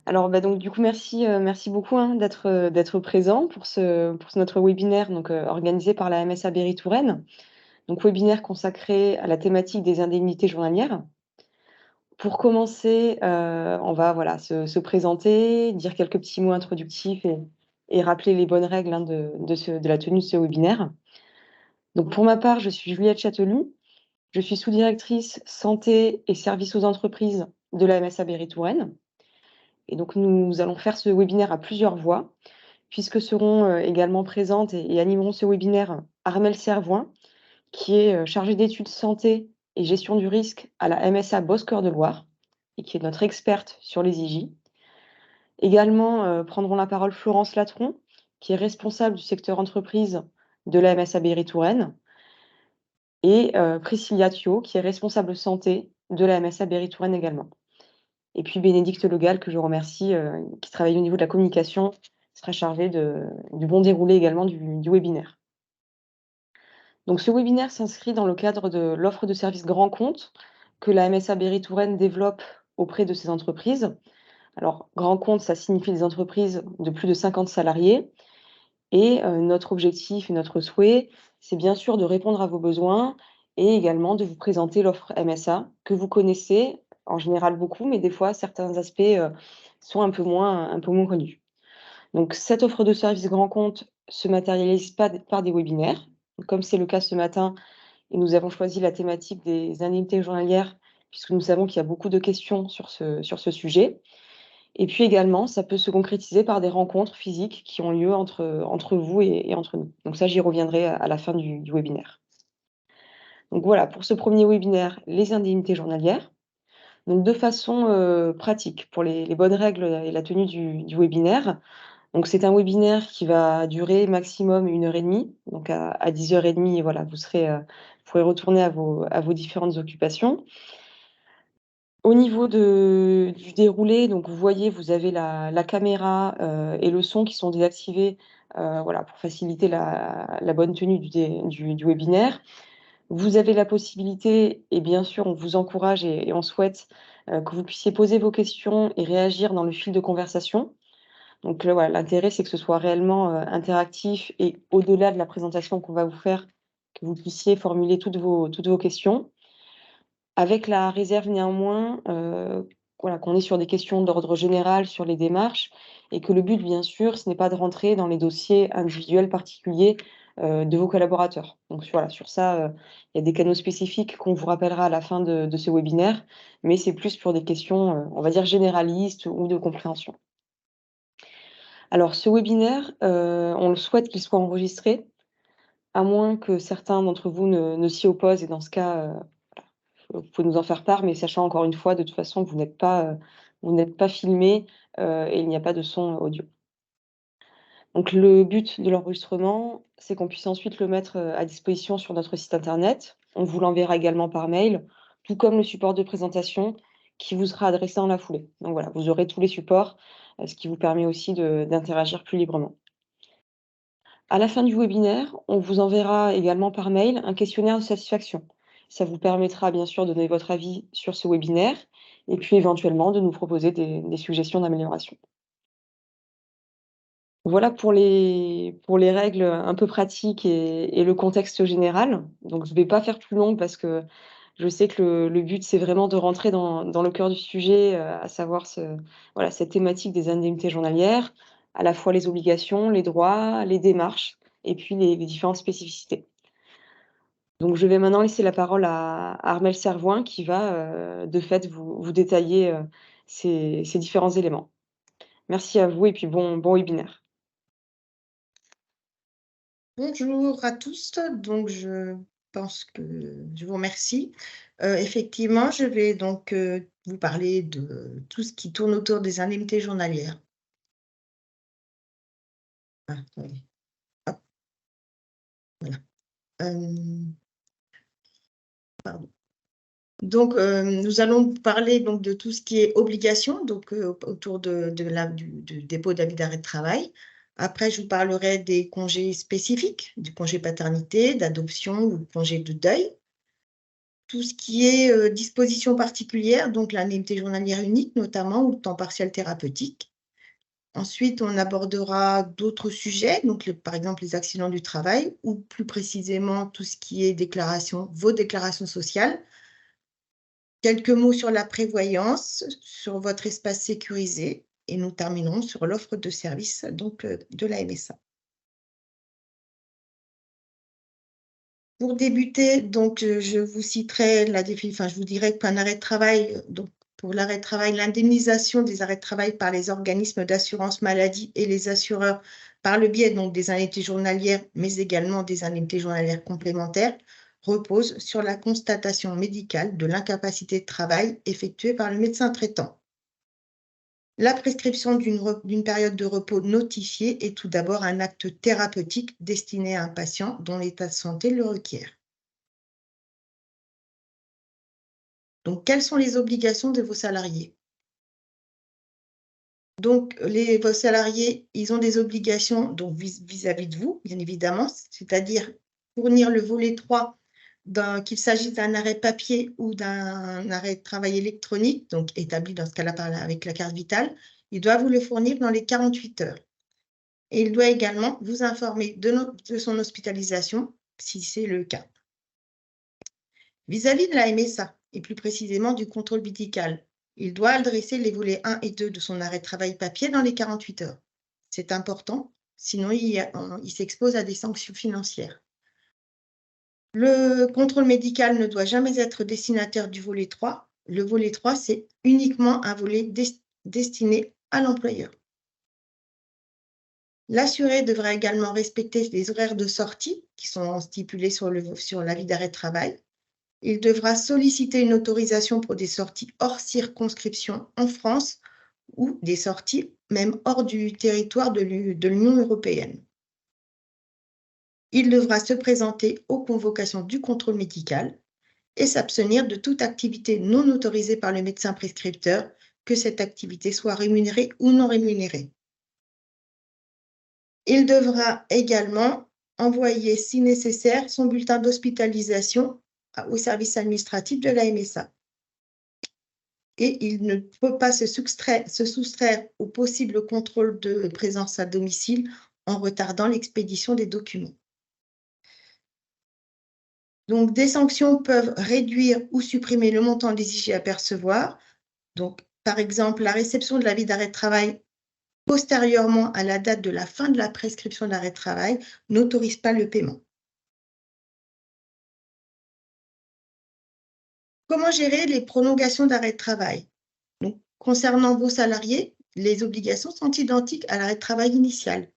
Alors, bah, donc du coup, merci beaucoup, hein, d'être présent pour notre webinaire organisé par la MSA Berry-Touraine. Donc webinaire consacré à la thématique des indemnités journalières. Pour commencer, on va voilà se présenter, dire quelques petits mots introductifs et rappeler les bonnes règles, hein, de la tenue de ce webinaire. Donc pour ma part, je suis Juliette Châtelu, je suis sous-directrice santé et services aux entreprises de la MSA Berry-Touraine et donc nous allons faire ce webinaire à plusieurs voix. Puisque seront, également présentes et animeront ce webinaire Armelle Servoin, qui est, chargée d'études santé et gestion du risque à la MSA Boscœur de Loire et qui est notre experte sur les IJ. Également, prendront la parole Florence Latron, qui est responsable du secteur entreprise de la MSA Berry-Touraine et Priscilla Thio, qui est responsable santé de la MSA Berry-Touraine également. Et puis Bénédicte Le Gall, que je remercie, qui travaille au niveau de la communication, sera chargée du bon déroulé également du webinaire. Donc ce webinaire s'inscrit dans le cadre de l'offre de services grand compte que la MSA Berry-Touraine développe auprès de ces entreprises. Alors, grand compte, ça signifie des entreprises de plus de 50 salariés et notre objectif et notre souhait, c'est bien sûr de répondre à vos besoins et également de vous présenter l'offre MSA que vous connaissez en général beaucoup, mais des fois certains aspects, sont un peu moins connus. Donc cette offre de service grand compte se matérialise pas par des webinaires, comme c'est le cas ce matin et nous avons choisi la thématique des indemnités journalières, puisque nous savons qu'il y a beaucoup de questions sur ce sujet. Et puis également, ça peut se concrétiser par des rencontres physiques qui ont lieu entre vous et entre nous. Donc ça, j'y reviendrai à la fin du webinaire. Donc voilà, pour ce premier webinaire, les indemnités journalières. Donc de façon pratique, pour les bonnes règles et la tenue du webinaire. Donc c'est un webinaire qui va durer maximum 1 heure et demie. Donc à 10h30, voilà, vous pourrez retourner à vos différentes occupations. Au niveau du déroulé, donc vous voyez, vous avez la caméra, et le son qui sont désactivés, voilà, pour faciliter la bonne tenue du webinaire. Vous avez la possibilité et bien sûr, on vous encourage et on souhaite, que vous puissiez poser vos questions et réagir dans le fil de conversation. Donc, voilà, l'intérêt, c'est que ce soit réellement, interactif et au-delà de la présentation qu'on va vous faire, que vous puissiez formuler toutes vos questions. Avec la réserve néanmoins, voilà, qu'on est sur des questions d'ordre général sur les démarches et que le but, bien sûr, ce n'est pas de rentrer dans les dossiers individuels particuliers, de vos collaborateurs. Donc voilà, sur ça, il y a des canaux spécifiques qu'on vous rappellera à la fin de ce webinaire, mais c'est plus pour des questions, on va dire généralistes ou de compréhension. Alors ce webinaire, on le souhaite qu'il soit enregistré, à moins que certains d'entre vous ne s'y opposent et dans ce cas, vous pouvez nous en faire part, mais sachant encore une fois, de toute façon, que vous n'êtes pas filmés, et il n'y a pas de son audio. Donc le but de l'enregistrement, c'est qu'on puisse ensuite le mettre, à disposition sur notre site internet. On vous l'enverra également par mail, tout comme le support de présentation qui vous sera adressé dans la foulée. Donc voilà, vous aurez tous les supports, ce qui vous permet aussi d'interagir plus librement. À la fin du webinaire, on vous enverra également par mail un questionnaire de satisfaction. Ça vous permettra bien sûr de donner votre avis sur ce webinaire et puis éventuellement de nous proposer des suggestions d'amélioration. Voilà pour les règles un peu pratiques et le contexte général. Donc je ne vais pas faire plus long parce que je sais que le but, c'est vraiment de rentrer dans le cœur du sujet, à savoir voilà, cette thématique des indemnités journalières, à la fois les obligations, les droits, les démarches et puis les différentes spécificités. Donc je vais maintenant laisser la parole à Armelle Servoin qui va, de fait vous détailler, ces différents éléments. Merci à vous et puis bon webinaire. Bonjour à tous, donc je pense que je vous remercie. Effectivement, je vais donc, vous parler de tout ce qui tourne autour des indemnités journalières. Ah, attendez, hop, voilà. Hem, pardon. Donc, nous allons parler donc de tout ce qui est obligation, donc, autour du dépôt d'avis d'arrêt de travail. Après, je vous parlerai des congés spécifiques, du congé paternité, d'adoption ou congé de deuil. tout ce qui est disposition particulière, donc l'indemnité journalière unique notamment, ou le temps partiel thérapeutique. Ensuite, on abordera d'autres sujets, donc par exemple les accidents du travail, ou plus précisément tout ce qui est vos déclarations sociales. Quelques mots sur la prévoyance, sur votre espace sécurisé, et nous terminerons sur l'offre de services donc, de la MSA. Pour débuter, donc, je vous citerai je vous dirai qu'un arrêt de travail, donc pour l'arrêt de travail, l'indemnisation des arrêts de travail par les organismes d'assurance maladie et les assureurs par le biais donc, des indemnités journalières, mais également des indemnités journalières complémentaires, repose sur la constatation médicale de l'incapacité de travail effectuée par le médecin traitant. La prescription d'une période de repos notifiée est tout d'abord un acte thérapeutique destiné à un patient dont l'état de santé le requiert. Donc, quelles sont les obligations de vos salariés? Donc, vos salariés, ils ont des obligations vis-à-vis de vous, bien évidemment, c'est-à-dire fournir le volet 3, qu'il s'agisse d'un arrêt papier ou d'un arrêt de travail électronique, donc établi dans ce cas-là avec la carte vitale, il doit vous le fournir dans les 48 heures. Et il doit également vous informer de son hospitalisation, si c'est le cas. Vis-à-vis de la MSA, et plus précisément du contrôle médical, il doit adresser les volets 1 et 2 de son arrêt de travail papier dans les 48 heures. C'est important, sinon il s'expose à des sanctions financières. Le contrôle médical ne doit jamais être destinataire du volet 3. Le volet 3, c'est uniquement un volet destiné à l'employeur. L'assuré devra également respecter les horaires de sortie qui sont stipulés sur l'avis d'arrêt de travail. Il devra solliciter une autorisation pour des sorties hors circonscription en France ou des sorties même hors du territoire de l'Union européenne. Il devra se présenter aux convocations du contrôle médical et s'abstenir de toute activité non autorisée par le médecin prescripteur, que cette activité soit rémunérée ou non rémunérée. Il devra également envoyer, si nécessaire, son bulletin d'hospitalisation au service administratif de la MSA. Et il ne peut pas se soustraire au possible contrôle de présence à domicile en retardant l'expédition des documents. Donc, des sanctions peuvent réduire ou supprimer le montant exigé à percevoir. Donc, par exemple, la réception de l'avis d'arrêt de travail postérieurement à la date de la fin de la prescription d'arrêt de travail n'autorise pas le paiement. Comment gérer les prolongations d'arrêt de travail? Donc, concernant vos salariés, les obligations sont identiques à l'arrêt de travail initial.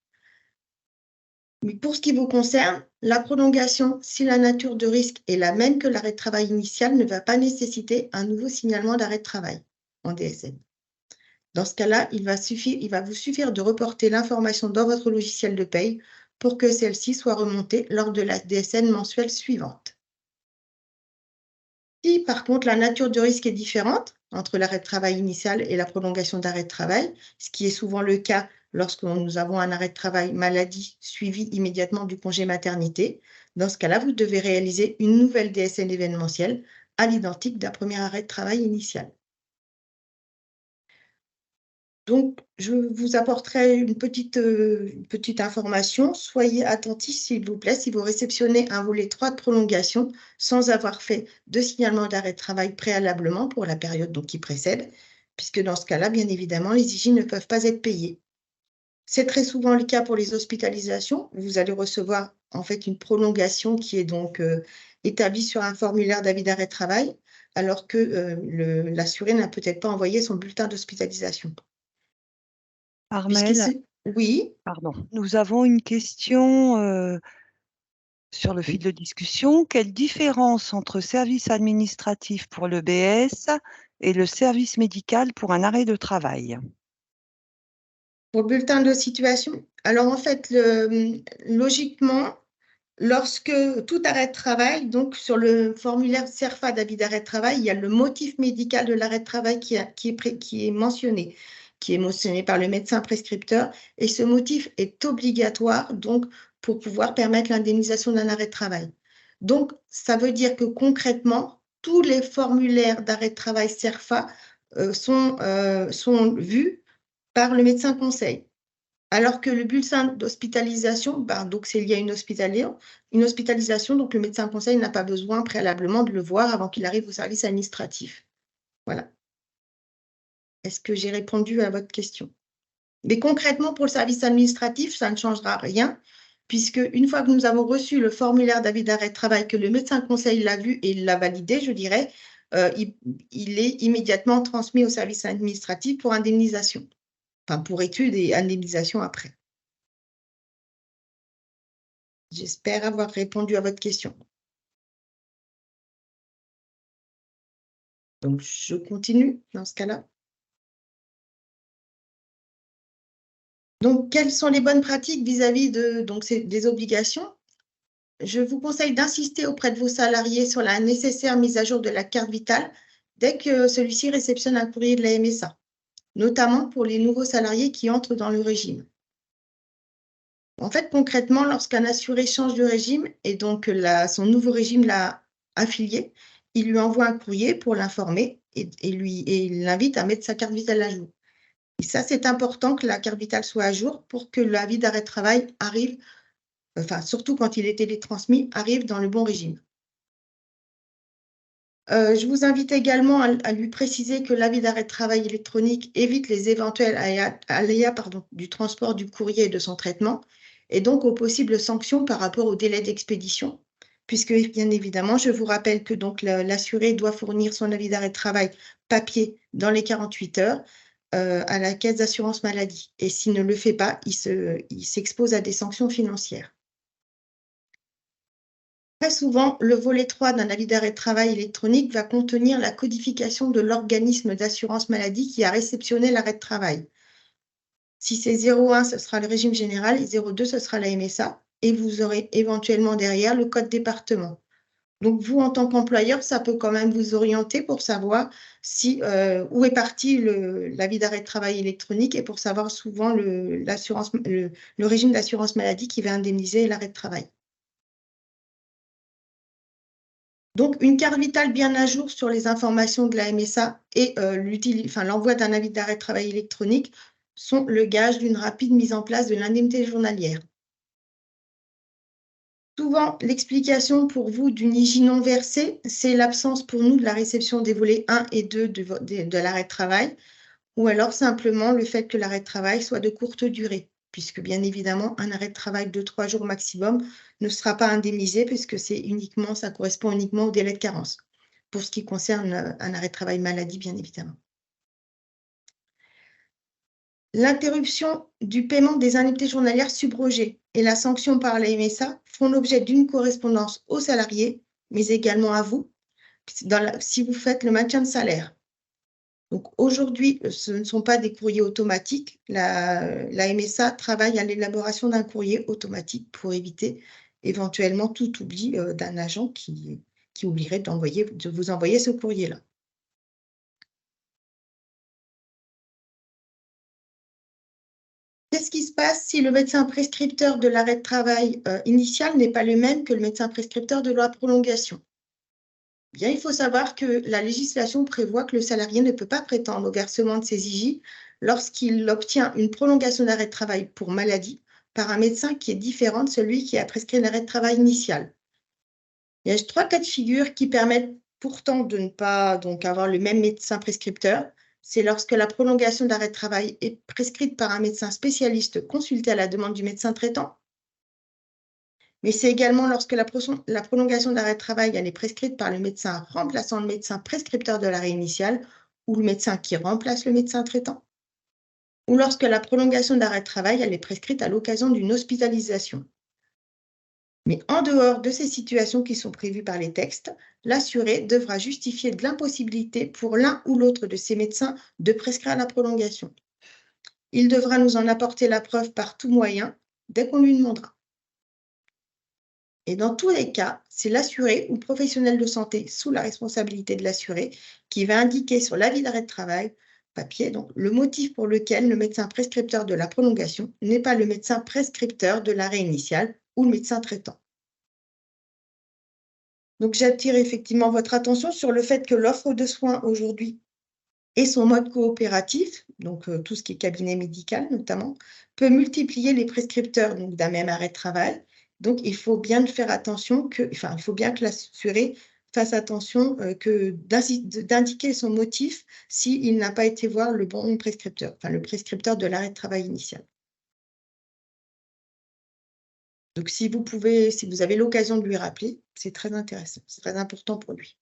Mais pour ce qui vous concerne, la prolongation, si la nature de risque est la même que l'arrêt de travail initial, ne va pas nécessiter un nouveau signalement d'arrêt de travail en DSN. Dans ce cas-là, il va vous suffire de reporter l'information dans votre logiciel de paye pour que celle-ci soit remontée lors de la DSN mensuelle suivante. Si par contre la nature du risque est différente entre l'arrêt de travail initial et la prolongation d'arrêt de travail, ce qui est souvent le cas lorsque nous avons un arrêt de travail maladie suivi immédiatement du congé maternité, dans ce cas-là, vous devez réaliser une nouvelle DSN événementielle à l'identique d'un premier arrêt de travail initial. Donc, je vous apporterai une petite information. Soyez attentifs, s'il vous plaît, si vous réceptionnez un volet 3 de prolongation sans avoir fait de signalement d'arrêt de travail préalablement pour la période donc, qui précède, puisque dans ce cas-là, bien évidemment, les IJ ne peuvent pas être payés. C'est très souvent le cas pour les hospitalisations. Vous allez recevoir en fait une prolongation qui est donc établie sur un formulaire d'avis d'arrêt de travail, alors que l'assuré n'a peut-être pas envoyé son bulletin d'hospitalisation. Armelle, oui. pardon. Nous avons une question sur le fil de discussion. Quelle différence entre service administratif pour le BS et le service médical pour un arrêt de travail? Pour le bulletin de situation, alors en fait, logiquement, lorsque tout arrêt de travail, donc sur le formulaire CERFA d'avis d'arrêt de travail, il y a le motif médical de l'arrêt de travail qui est mentionné par le médecin prescripteur, et ce motif est obligatoire donc pour pouvoir permettre l'indemnisation d'un arrêt de travail. Donc, ça veut dire que concrètement, tous les formulaires d'arrêt de travail CERFA sont vus par le médecin conseil. Alors que le bulletin d'hospitalisation, donc c'est lié à une hospitalisation, donc le médecin conseil n'a pas besoin préalablement de le voir avant qu'il arrive au service administratif. Voilà. Est-ce que j'ai répondu à votre question? Mais concrètement, pour le service administratif, ça ne changera rien, puisque une fois que nous avons reçu le formulaire d'avis d'arrêt de travail, que le médecin conseil l'a vu et l'a validé, je dirais, il est immédiatement transmis au service administratif pour indemnisation. Enfin, pour étude et indemnisation après. J'espère avoir répondu à votre question. Donc, je continue dans ce cas-là. Donc, quelles sont les bonnes pratiques vis-à-vis des obligations? Je vous conseille d'insister auprès de vos salariés sur la nécessaire mise à jour de la carte vitale dès que celui-ci réceptionne un courrier de la MSA, notamment pour les nouveaux salariés qui entrent dans le régime. En fait, concrètement, lorsqu'un assuré change de régime et donc son nouveau régime l'a affilié, il lui envoie un courrier pour l'informer et l'invite à mettre sa carte vitale à jour. Et ça, c'est important que la carte vitale soit à jour pour que l'avis d'arrêt de travail arrive, enfin, surtout quand il est télétransmis, arrive dans le bon régime. Je vous invite également à lui préciser que l'avis d'arrêt de travail électronique évite les éventuels aléas du transport du courrier et de son traitement, et donc aux possibles sanctions par rapport au délai d'expédition, puisque bien évidemment, je vous rappelle que l'assuré doit fournir son avis d'arrêt de travail papier dans les 48 heures à la caisse d'assurance maladie. Et s'il ne le fait pas, il s'expose à des sanctions financières. Très souvent, le volet 3 d'un avis d'arrêt de travail électronique va contenir la codification de l'organisme d'assurance maladie qui a réceptionné l'arrêt de travail. Si c'est 0,1, ce sera le régime général, et 0,2, ce sera la MSA, et vous aurez éventuellement derrière le code département. Donc, vous, en tant qu'employeur, ça peut quand même vous orienter pour savoir où est parti l'avis d'arrêt de travail électronique et pour savoir souvent le régime d'assurance maladie qui va indemniser l'arrêt de travail. Donc, une carte vitale bien à jour sur les informations de la MSA et l'envoi d'un avis d'arrêt de travail électronique sont le gage d'une rapide mise en place de l'indemnité journalière. Souvent, l'explication pour vous d'une IJ non versée, c'est l'absence pour nous de la réception des volets 1 et 2 de l'arrêt de travail, ou alors simplement le fait que l'arrêt de travail soit de courte durée, puisque bien évidemment, un arrêt de travail de 3 jours maximum ne sera pas indemnisé, puisque ça correspond uniquement au délai de carence, pour ce qui concerne un arrêt de travail maladie, bien évidemment. L'interruption du paiement des indemnités journalières subrogées et la sanction par la MSA font l'objet d'une correspondance aux salariés, mais également à vous, si vous faites le maintien de salaire. Donc aujourd'hui, ce ne sont pas des courriers automatiques. La MSA travaille à l'élaboration d'un courrier automatique pour éviter éventuellement tout oubli d'un agent qui oublierait de vous envoyer ce courrier-là. Qu'est-ce qui se passe si le médecin prescripteur de l'arrêt de travail initial n'est pas le même que le médecin prescripteur de la prolongation? Bien, il faut savoir que la législation prévoit que le salarié ne peut pas prétendre au versement de ses IJ lorsqu'il obtient une prolongation d'arrêt de travail pour maladie par un médecin qui est différent de celui qui a prescrit l'arrêt de travail initial. Il y a 3 cas de figure qui permettent pourtant de ne pas avoir le même médecin prescripteur. C'est lorsque la prolongation d'arrêt de travail est prescrite par un médecin spécialiste consulté à la demande du médecin traitant. Mais c'est également lorsque la prolongation d'arrêt de travail est prescrite par le médecin remplaçant le médecin prescripteur de l'arrêt initial ou le médecin qui remplace le médecin traitant. Ou lorsque la prolongation d'arrêt de travail est prescrite à l'occasion d'une hospitalisation. Mais en dehors de ces situations qui sont prévues par les textes, l'assuré devra justifier de l'impossibilité pour l'un ou l'autre de ces médecins de prescrire la prolongation. Il devra nous en apporter la preuve par tout moyen dès qu'on lui demandera. Et dans tous les cas, c'est l'assuré ou professionnel de santé sous la responsabilité de l'assuré qui va indiquer sur l'avis d'arrêt de travail, papier, donc le motif pour lequel le médecin prescripteur de la prolongation n'est pas le médecin prescripteur de l'arrêt initial ou le médecin traitant. Donc, j'attire effectivement votre attention sur le fait que l'offre de soins aujourd'hui et son mode coopératif, donc tout ce qui est cabinet médical notamment, peut multiplier les prescripteurs d'un même arrêt de travail. Donc, il faut bien faire attention il faut bien que l'assuré fasse attention d'indiquer son motif s'il n'a pas été voir le bon prescripteur, le prescripteur de l'arrêt de travail initial. Donc, si vous avez l'occasion de lui rappeler, c'est très intéressant, c'est très important pour lui.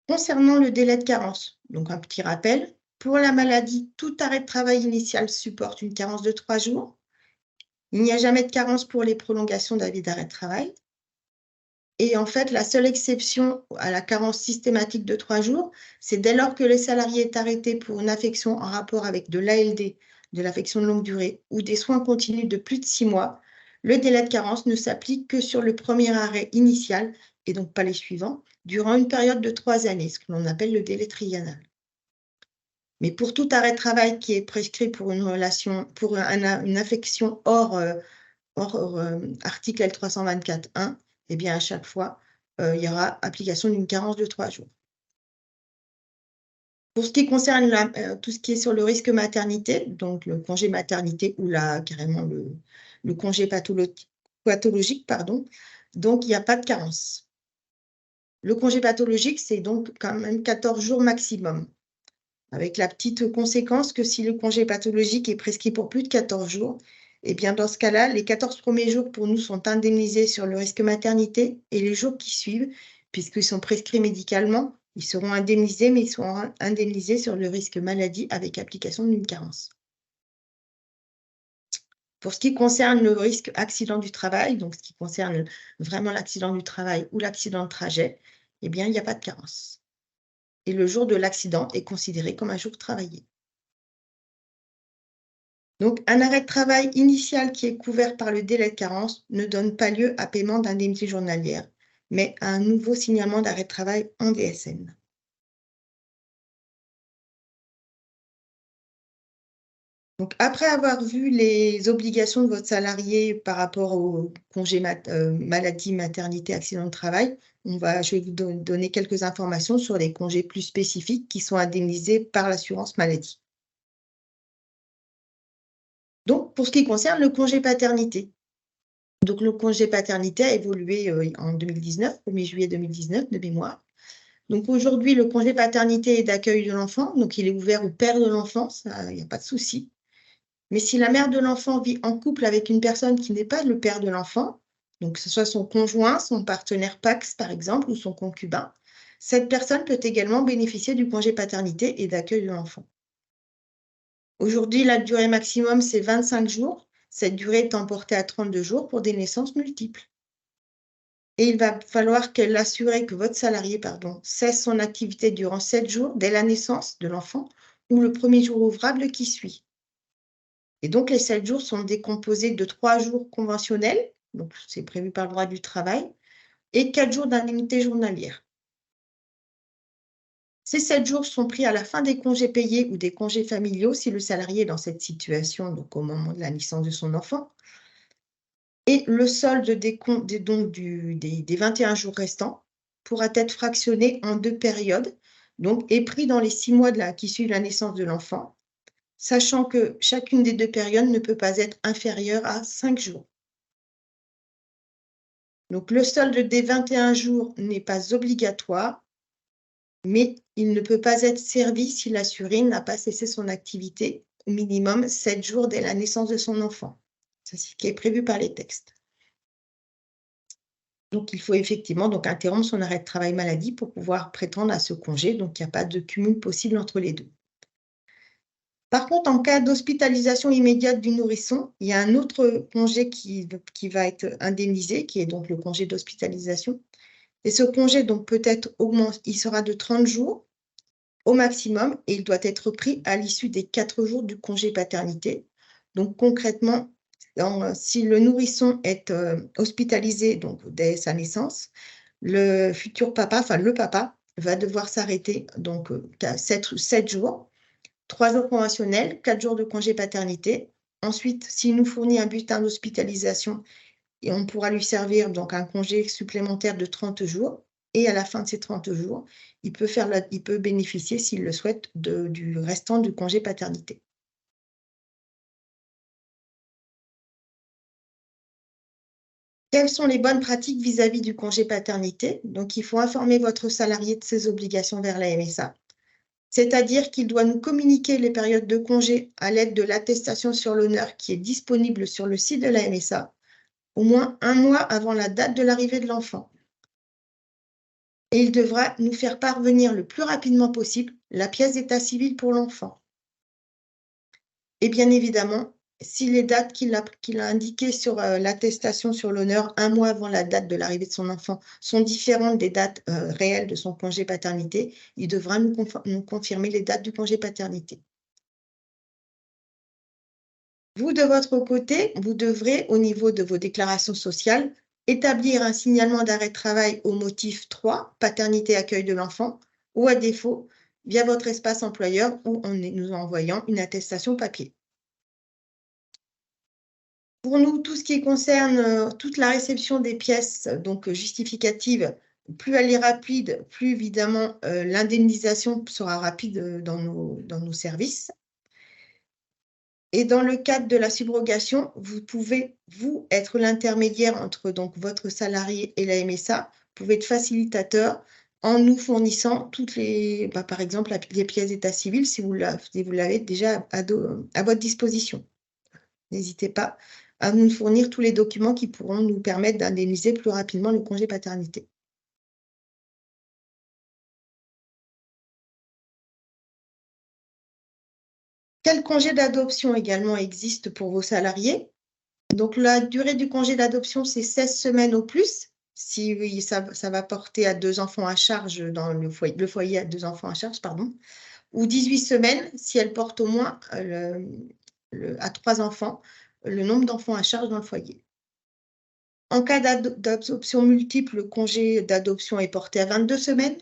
Concernant le délai de carence, donc un petit rappel, pour la maladie, tout arrêt de travail initial supporte une carence de 3 jours. Il n'y a jamais de carence pour les prolongations d'avis d'arrêt de travail. Et en fait, la seule exception à la carence systématique de 3 jours, c'est dès lors que le salarié est arrêté pour une affection en rapport avec de l'ALD, de l'affection de longue durée, ou des soins continus de plus de 6 mois, le délai de carence ne s'applique que sur le premier arrêt initial, et donc pas les suivants, durant une période de 3 années, ce que l'on appelle le délai triennal. Mais pour tout arrêt de travail qui est prescrit pour une affection hors article L324.1, eh bien, à chaque fois, il y aura application d'une carence de 3 jours. Pour ce qui concerne tout ce qui est sur le risque maternité, donc le congé maternité ou carrément le congé pathologique, donc il n'y a pas de carence. Le congé pathologique, c'est donc quand même 14 jours maximum, avec la petite conséquence que si le congé pathologique est prescrit pour plus de 14 jours, eh bien, dans ce cas-là, les 14 premiers jours pour nous sont indemnisés sur le risque maternité et les jours qui suivent, puisqu'ils sont prescrits médicalement, ils seront indemnisés, mais ils seront indemnisés sur le risque maladie avec application d'une carence. Pour ce qui concerne le risque accident du travail, donc ce qui concerne vraiment l'accident du travail ou l'accident de trajet, eh bien, il n'y a pas de carence. Et le jour de l'accident est considéré comme un jour travaillé. Donc, un arrêt de travail initial qui est couvert par le délai de carence ne donne pas lieu à paiement d'indemnité journalière, mais à un nouveau signalement d'arrêt de travail en DSN. Donc, après avoir vu les obligations de votre salarié par rapport au congé maladie, maternité, accident de travail, je vais vous donner quelques informations sur les congés plus spécifiques qui sont indemnisés par l'assurance maladie. Donc, pour ce qui concerne le congé paternité, donc le congé paternité a évolué en 2019, 1er juillet 2019 de mémoire. Donc aujourd'hui, le congé paternité est d'accueil de l'enfant, donc il est ouvert au père de l'enfant, il n'y a pas de souci. Mais si la mère de l'enfant vit en couple avec une personne qui n'est pas le père de l'enfant, donc que ce soit son conjoint, son partenaire PACS par exemple, ou son concubin, cette personne peut également bénéficier du congé paternité et d'accueil de l'enfant. Aujourd'hui, la durée maximum, c'est 25 jours. Cette durée est portée à 32 jours pour des naissances multiples. Et il va falloir assurer que votre salarié cesse son activité durant 7 jours dès la naissance de l'enfant ou le premier jour ouvrable qui suit. Et donc, les 7 jours sont décomposés de 3 jours conventionnels, donc c'est prévu par le droit du travail, et 4 jours d'indemnité journalière. Ces 7 jours sont pris à la fin des congés payés ou des congés familiaux si le salarié est dans cette situation, donc au moment de la naissance de son enfant. Et le solde des 21 jours restants pourra être fractionné en 2 périodes, donc et pris dans les 6 mois qui suivent la naissance de l'enfant, sachant que chacune des 2 périodes ne peut pas être inférieure à 5 jours. Donc le solde des 21 jours n'est pas obligatoire, mais il ne peut pas être servi si l'assuré n'a pas cessé son activité au minimum 7 jours dès la naissance de son enfant. C'est ce qui est prévu par les textes. Donc, il faut effectivement interrompre son arrêt de travail maladie pour pouvoir prétendre à ce congé. Donc, il n'y a pas de cumul possible entre les deux. Par contre, en cas d'hospitalisation immédiate du nourrisson, il y a un autre congé qui va être indemnisé, qui est donc le congé d'hospitalisation. Et ce congé peut être augmenté, il sera de 30 jours au maximum et il doit être pris à l'issue des 4 jours du congé paternité. Donc, concrètement, si le nourrisson est hospitalisé dès sa naissance, le futur papa, le papa, va devoir s'arrêter 7 jours, 3 jours conventionnels, 4 jours de congé paternité. Ensuite, s'il nous fournit un bulletin d'hospitalisation, et on pourra lui servir donc un congé supplémentaire de 30 jours. Et à la fin de ces 30 jours, il peut bénéficier, s'il le souhaite, du restant du congé paternité. Quelles sont les bonnes pratiques vis-à-vis du congé paternité? Donc, il faut informer votre salarié de ses obligations vers la MSA. C'est-à-dire qu'il doit nous communiquer les périodes de congé à l'aide de l'attestation sur l'honneur qui est disponible sur le site de la MSA, au moins un mois avant la date de l'arrivée de l'enfant. Et il devra nous faire parvenir le plus rapidement possible la pièce d'état civil pour l'enfant. Et bien évidemment, si les dates qu'il a indiquées sur l'attestation sur l'honneur, un mois avant la date de l'arrivée de son enfant, sont différentes des dates réelles de son congé paternité, il devra nous confirmer les dates du congé paternité. Vous, de votre côté, vous devrez, au niveau de vos déclarations sociales, établir un signalement d'arrêt de travail au motif 3, paternité accueil de l'enfant, ou à défaut, via votre espace employeur ou en nous envoyant une attestation papier. Pour nous, tout ce qui concerne toute la réception des pièces donc justificatives, plus elle est rapide, plus évidemment l'indemnisation sera rapide dans nos services. Et dans le cadre de la subrogation, vous pouvez, vous, être l'intermédiaire entre donc, votre salarié et la MSA. Vous pouvez être facilitateur en nous fournissant toutes les, par exemple, les pièces d'état civil si vous l'avez déjà à votre disposition. N'hésitez pas à nous fournir tous les documents qui pourront nous permettre d'indemniser plus rapidement le congé paternité. Quel congé d'adoption également existe pour vos salariés? Donc, la durée du congé d'adoption, c'est 16 semaines au plus. Si ça va porter à 2 enfants à charge dans le foyer à 2 enfants à charge, pardon. Ou 18 semaines si elle porte au moins à 3 enfants, le nombre d'enfants à charge dans le foyer. En cas d'adoption multiple, le congé d'adoption est porté à 22 semaines.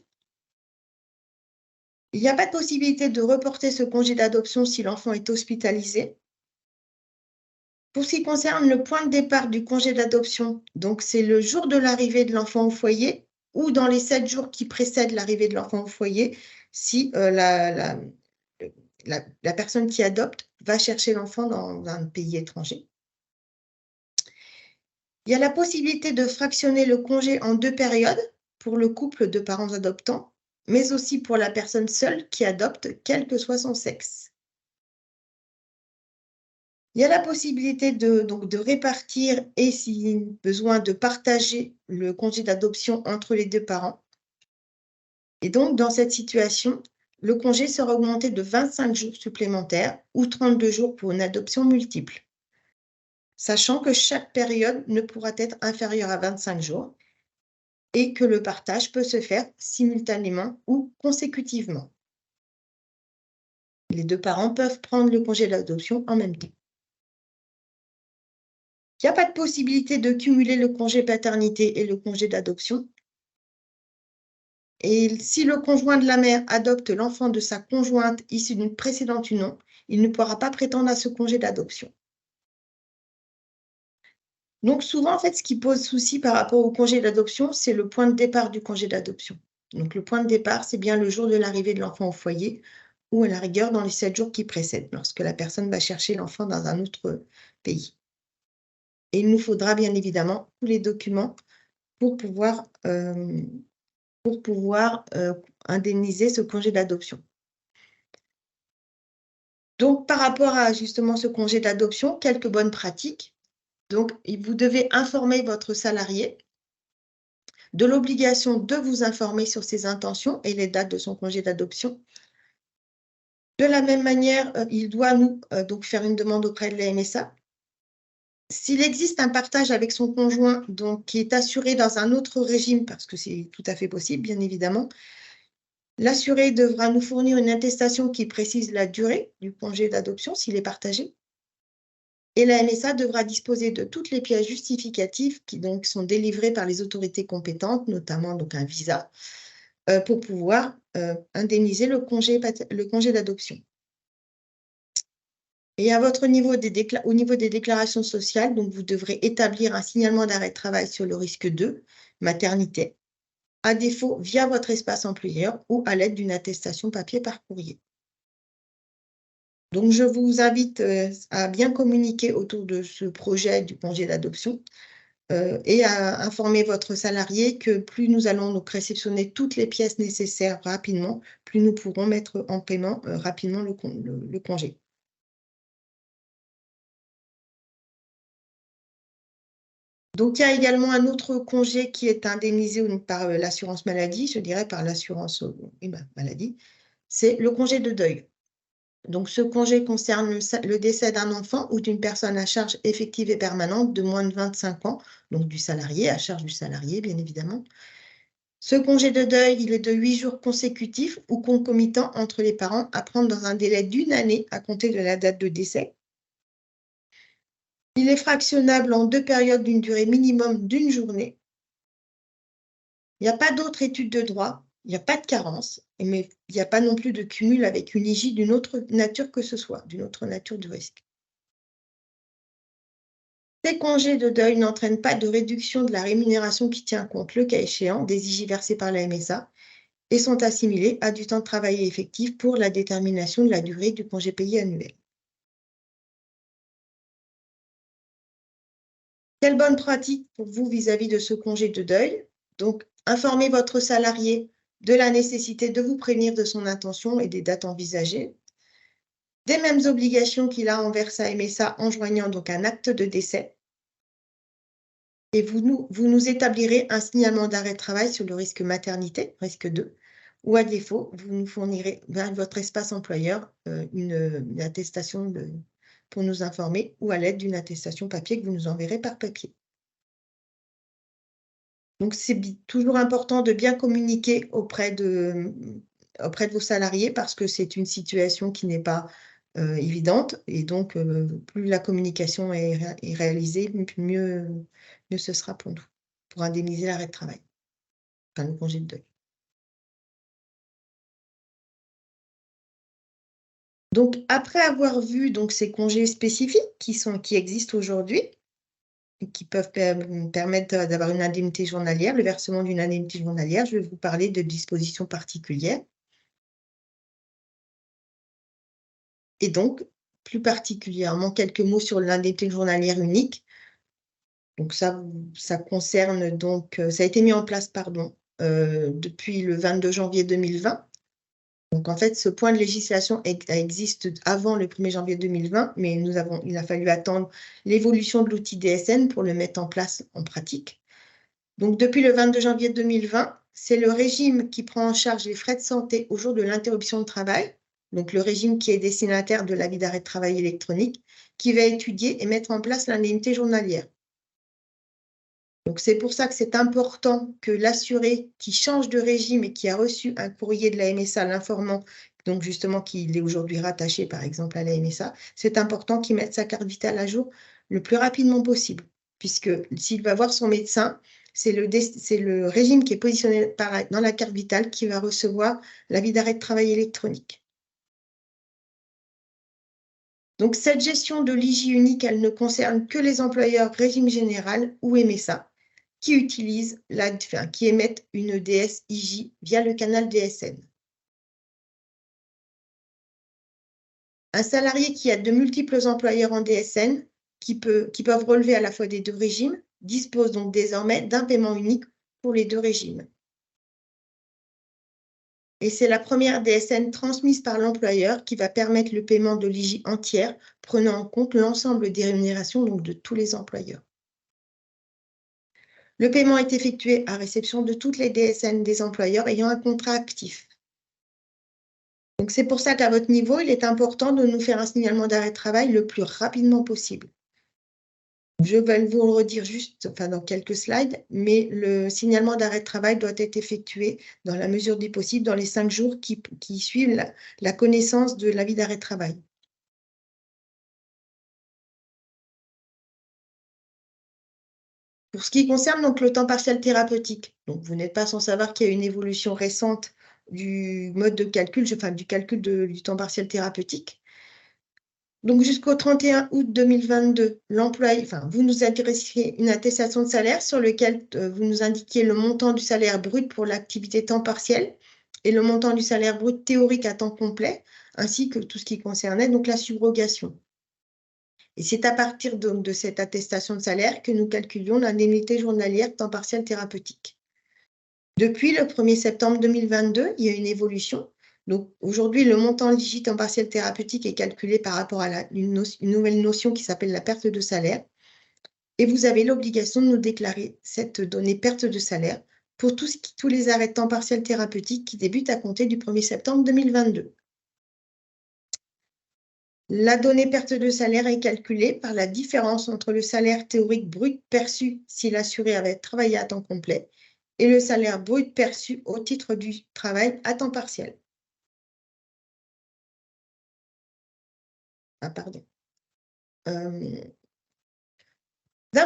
Il n'y a pas de possibilité de reporter ce congé d'adoption si l'enfant est hospitalisé. Pour ce qui concerne le point de départ du congé d'adoption, donc c'est le jour de l'arrivée de l'enfant au foyer ou dans les 7 jours qui précèdent l'arrivée de l'enfant au foyer, si la personne qui adopte va chercher l'enfant dans un pays étranger. Il y a la possibilité de fractionner le congé en 2 périodes pour le couple de parents adoptants, mais aussi pour la personne seule qui adopte, quel que soit son sexe. Il y a la possibilité de répartir et, si besoin, de partager le congé d'adoption entre les 2 parents. Et donc, dans cette situation, le congé sera augmenté de 25 jours supplémentaires ou 32 jours pour une adoption multiple, sachant que chaque période ne pourra être inférieure à 25 jours et que le partage peut se faire simultanément ou consécutivement. Les 2 parents peuvent prendre le congé d'adoption en même temps. Il n'y a pas de possibilité de cumuler le congé paternité et le congé d'adoption. Et si le conjoint de la mère adopte l'enfant de sa conjointe issue d'une précédente union, il ne pourra pas prétendre à ce congé d'adoption. Donc souvent, en fait, ce qui pose souci par rapport au congé d'adoption, c'est le point de départ du congé d'adoption. Donc le point de départ, c'est bien le jour de l'arrivée de l'enfant au foyer ou à la rigueur dans les 7 jours qui précèdent, lorsque la personne va chercher l'enfant dans un autre pays. Et il nous faudra bien évidemment tous les documents pour pouvoir indemniser ce congé d'adoption. Donc, par rapport à justement ce congé d'adoption, quelques bonnes pratiques. Donc, vous devez informer votre salarié de l'obligation de vous informer sur ses intentions et les dates de son congé d'adoption. De la même manière, il doit donc faire une demande auprès de la MSA. S'il existe un partage avec son conjoint donc, qui est assuré dans un autre régime, parce que c'est tout à fait possible, bien évidemment, l'assuré devra nous fournir une attestation qui précise la durée du congé d'adoption s'il est partagé. Et la MSA devra disposer de toutes les pièces justificatives qui donc sont délivrées par les autorités compétentes, notamment donc un visa, pour pouvoir indemniser le congé d'adoption. Et à votre niveau au niveau des déclarations sociales, donc vous devrez établir un signalement d'arrêt de travail sur le risque 2, maternité, à défaut via votre espace employeur ou à l'aide d'une attestation papier par courrier. Donc, je vous invite à bien communiquer autour de ce projet du congé d'adoption et à informer votre salarié que plus nous allons donc réceptionner toutes les pièces nécessaires rapidement, plus nous pourrons mettre en paiement rapidement le congé. Donc, il y a également un autre congé qui est indemnisé par l'assurance maladie, je dirais par l'assurance maladie, c'est le congé de deuil. Donc, ce congé concerne le décès d'un enfant ou d'une personne à charge effective et permanente de moins de 25 ans, donc du salarié, à charge du salarié, bien évidemment. Ce congé de deuil, il est de 8 jours consécutifs ou concomitants entre les parents à prendre dans un délai d'1 année à compter de la date de décès. Il est fractionnable en 2 périodes d'une durée minimum d'1 journée. Il n'y a pas d'autre étude de droit, il n'y a pas de carence, mais il n'y a pas non plus de cumul avec une IJ d'une autre nature que ce soit, d'une autre nature du risque. Ces congés de deuil n'entraînent pas de réduction de la rémunération qui tient compte, le cas échéant, des IJ versés par la MSA et sont assimilés à du temps de travail effectif pour la détermination de la durée du congé payé annuel. Quelle bonne pratique pour vous vis-à-vis de ce congé de deuil? Donc, informez votre salarié de la nécessité de vous prévenir de son intention et des dates envisagées, des mêmes obligations qu'il a envers sa MSA en joignant donc un acte de décès. Et vous nous établirez un signalement d'arrêt de travail sur le risque maternité, risque 2, ou à défaut, vous nous fournirez vers votre espace employeur une attestation pour nous informer ou à l'aide d'une attestation papier que vous nous enverrez par papier. Donc, c'est toujours important de bien communiquer auprès de vos salariés parce que c'est une situation qui n'est pas évidente. Et donc, plus la communication est réalisée, mieux ce sera pour nous, pour indemniser l'arrêt de travail, enfin le congé de deuil. Donc, après avoir vu donc, ces congés spécifiques qui existent aujourd'hui, qui peuvent permettre d'avoir une indemnité journalière, le versement d'une indemnité journalière, je vais vous parler de dispositions particulières. Et donc, plus particulièrement, quelques mots sur l'indemnité journalière unique. Donc, ça concerne donc, ça a été mis en place, depuis le 22 janvier 2020. Donc, en fait, ce point de législation existe avant le 1er janvier 2020, mais il a fallu attendre l'évolution de l'outil DSN pour le mettre en place en pratique. Donc, depuis le 22 janvier 2020, c'est le régime qui prend en charge les frais de santé au jour de l'interruption de travail, donc le régime qui est destinataire de l'avis d'arrêt de travail électronique, qui va étudier et mettre en place l'indemnité journalière. Donc, c'est pour ça que c'est important que l'assuré qui change de régime et qui a reçu un courrier de la MSA l'informant, donc justement qu'il est aujourd'hui rattaché par exemple à la MSA, c'est important qu'il mette sa carte vitale à jour le plus rapidement possible, puisque s'il va voir son médecin, c'est le régime qui est positionné dans la carte vitale qui va recevoir l'avis d'arrêt de travail électronique. Donc, cette gestion de l'IJ unique, elle ne concerne que les employeurs régime général ou MSA qui émettent une DS-IJ via le canal DSN. Un salarié qui a de multiples employeurs en DSN, qui peuvent relever à la fois des deux régimes, dispose donc désormais d'un paiement unique pour les deux régimes. Et c'est la première DSN transmise par l'employeur qui va permettre le paiement de l'IJ entière, prenant en compte l'ensemble des rémunérations donc de tous les employeurs. Le paiement est effectué à réception de toutes les DSN des employeurs ayant un contrat actif. Donc, c'est pour ça qu'à votre niveau, il est important de nous faire un signalement d'arrêt de travail le plus rapidement possible. Je vais vous le redire dans quelques slides, mais le signalement d'arrêt de travail doit être effectué dans la mesure du possible dans les 5 jours qui suivent la connaissance de l'avis d'arrêt de travail. Pour ce qui concerne donc le temps partiel thérapeutique, donc vous n'êtes pas sans savoir qu'il y a une évolution récente du mode de calcul, du calcul du temps partiel thérapeutique. Donc, jusqu'au 31 août 2022, vous nous adressiez une attestation de salaire sur laquelle vous nous indiquiez le montant du salaire brut pour l'activité temps partiel et le montant du salaire brut théorique à temps complet, ainsi que tout ce qui concernait donc la subrogation. Et c'est à partir donc de cette attestation de salaire que nous calculions l'indemnité journalière temps partiel thérapeutique. Depuis le 1er septembre 2022, il y a une évolution. Donc aujourd'hui, le montant léger temps partiel thérapeutique est calculé par rapport à une nouvelle notion qui s'appelle la perte de salaire. Et vous avez l'obligation de nous déclarer cette donnée perte de salaire pour tous les arrêts de temps partiel thérapeutique qui débutent à compter du 1er septembre 2022. La donnée perte de salaire est calculée par la différence entre le salaire théorique brut perçu si l'assuré avait travaillé à temps complet et le salaire brut perçu au titre du travail à temps partiel. Ah, pardon. D'un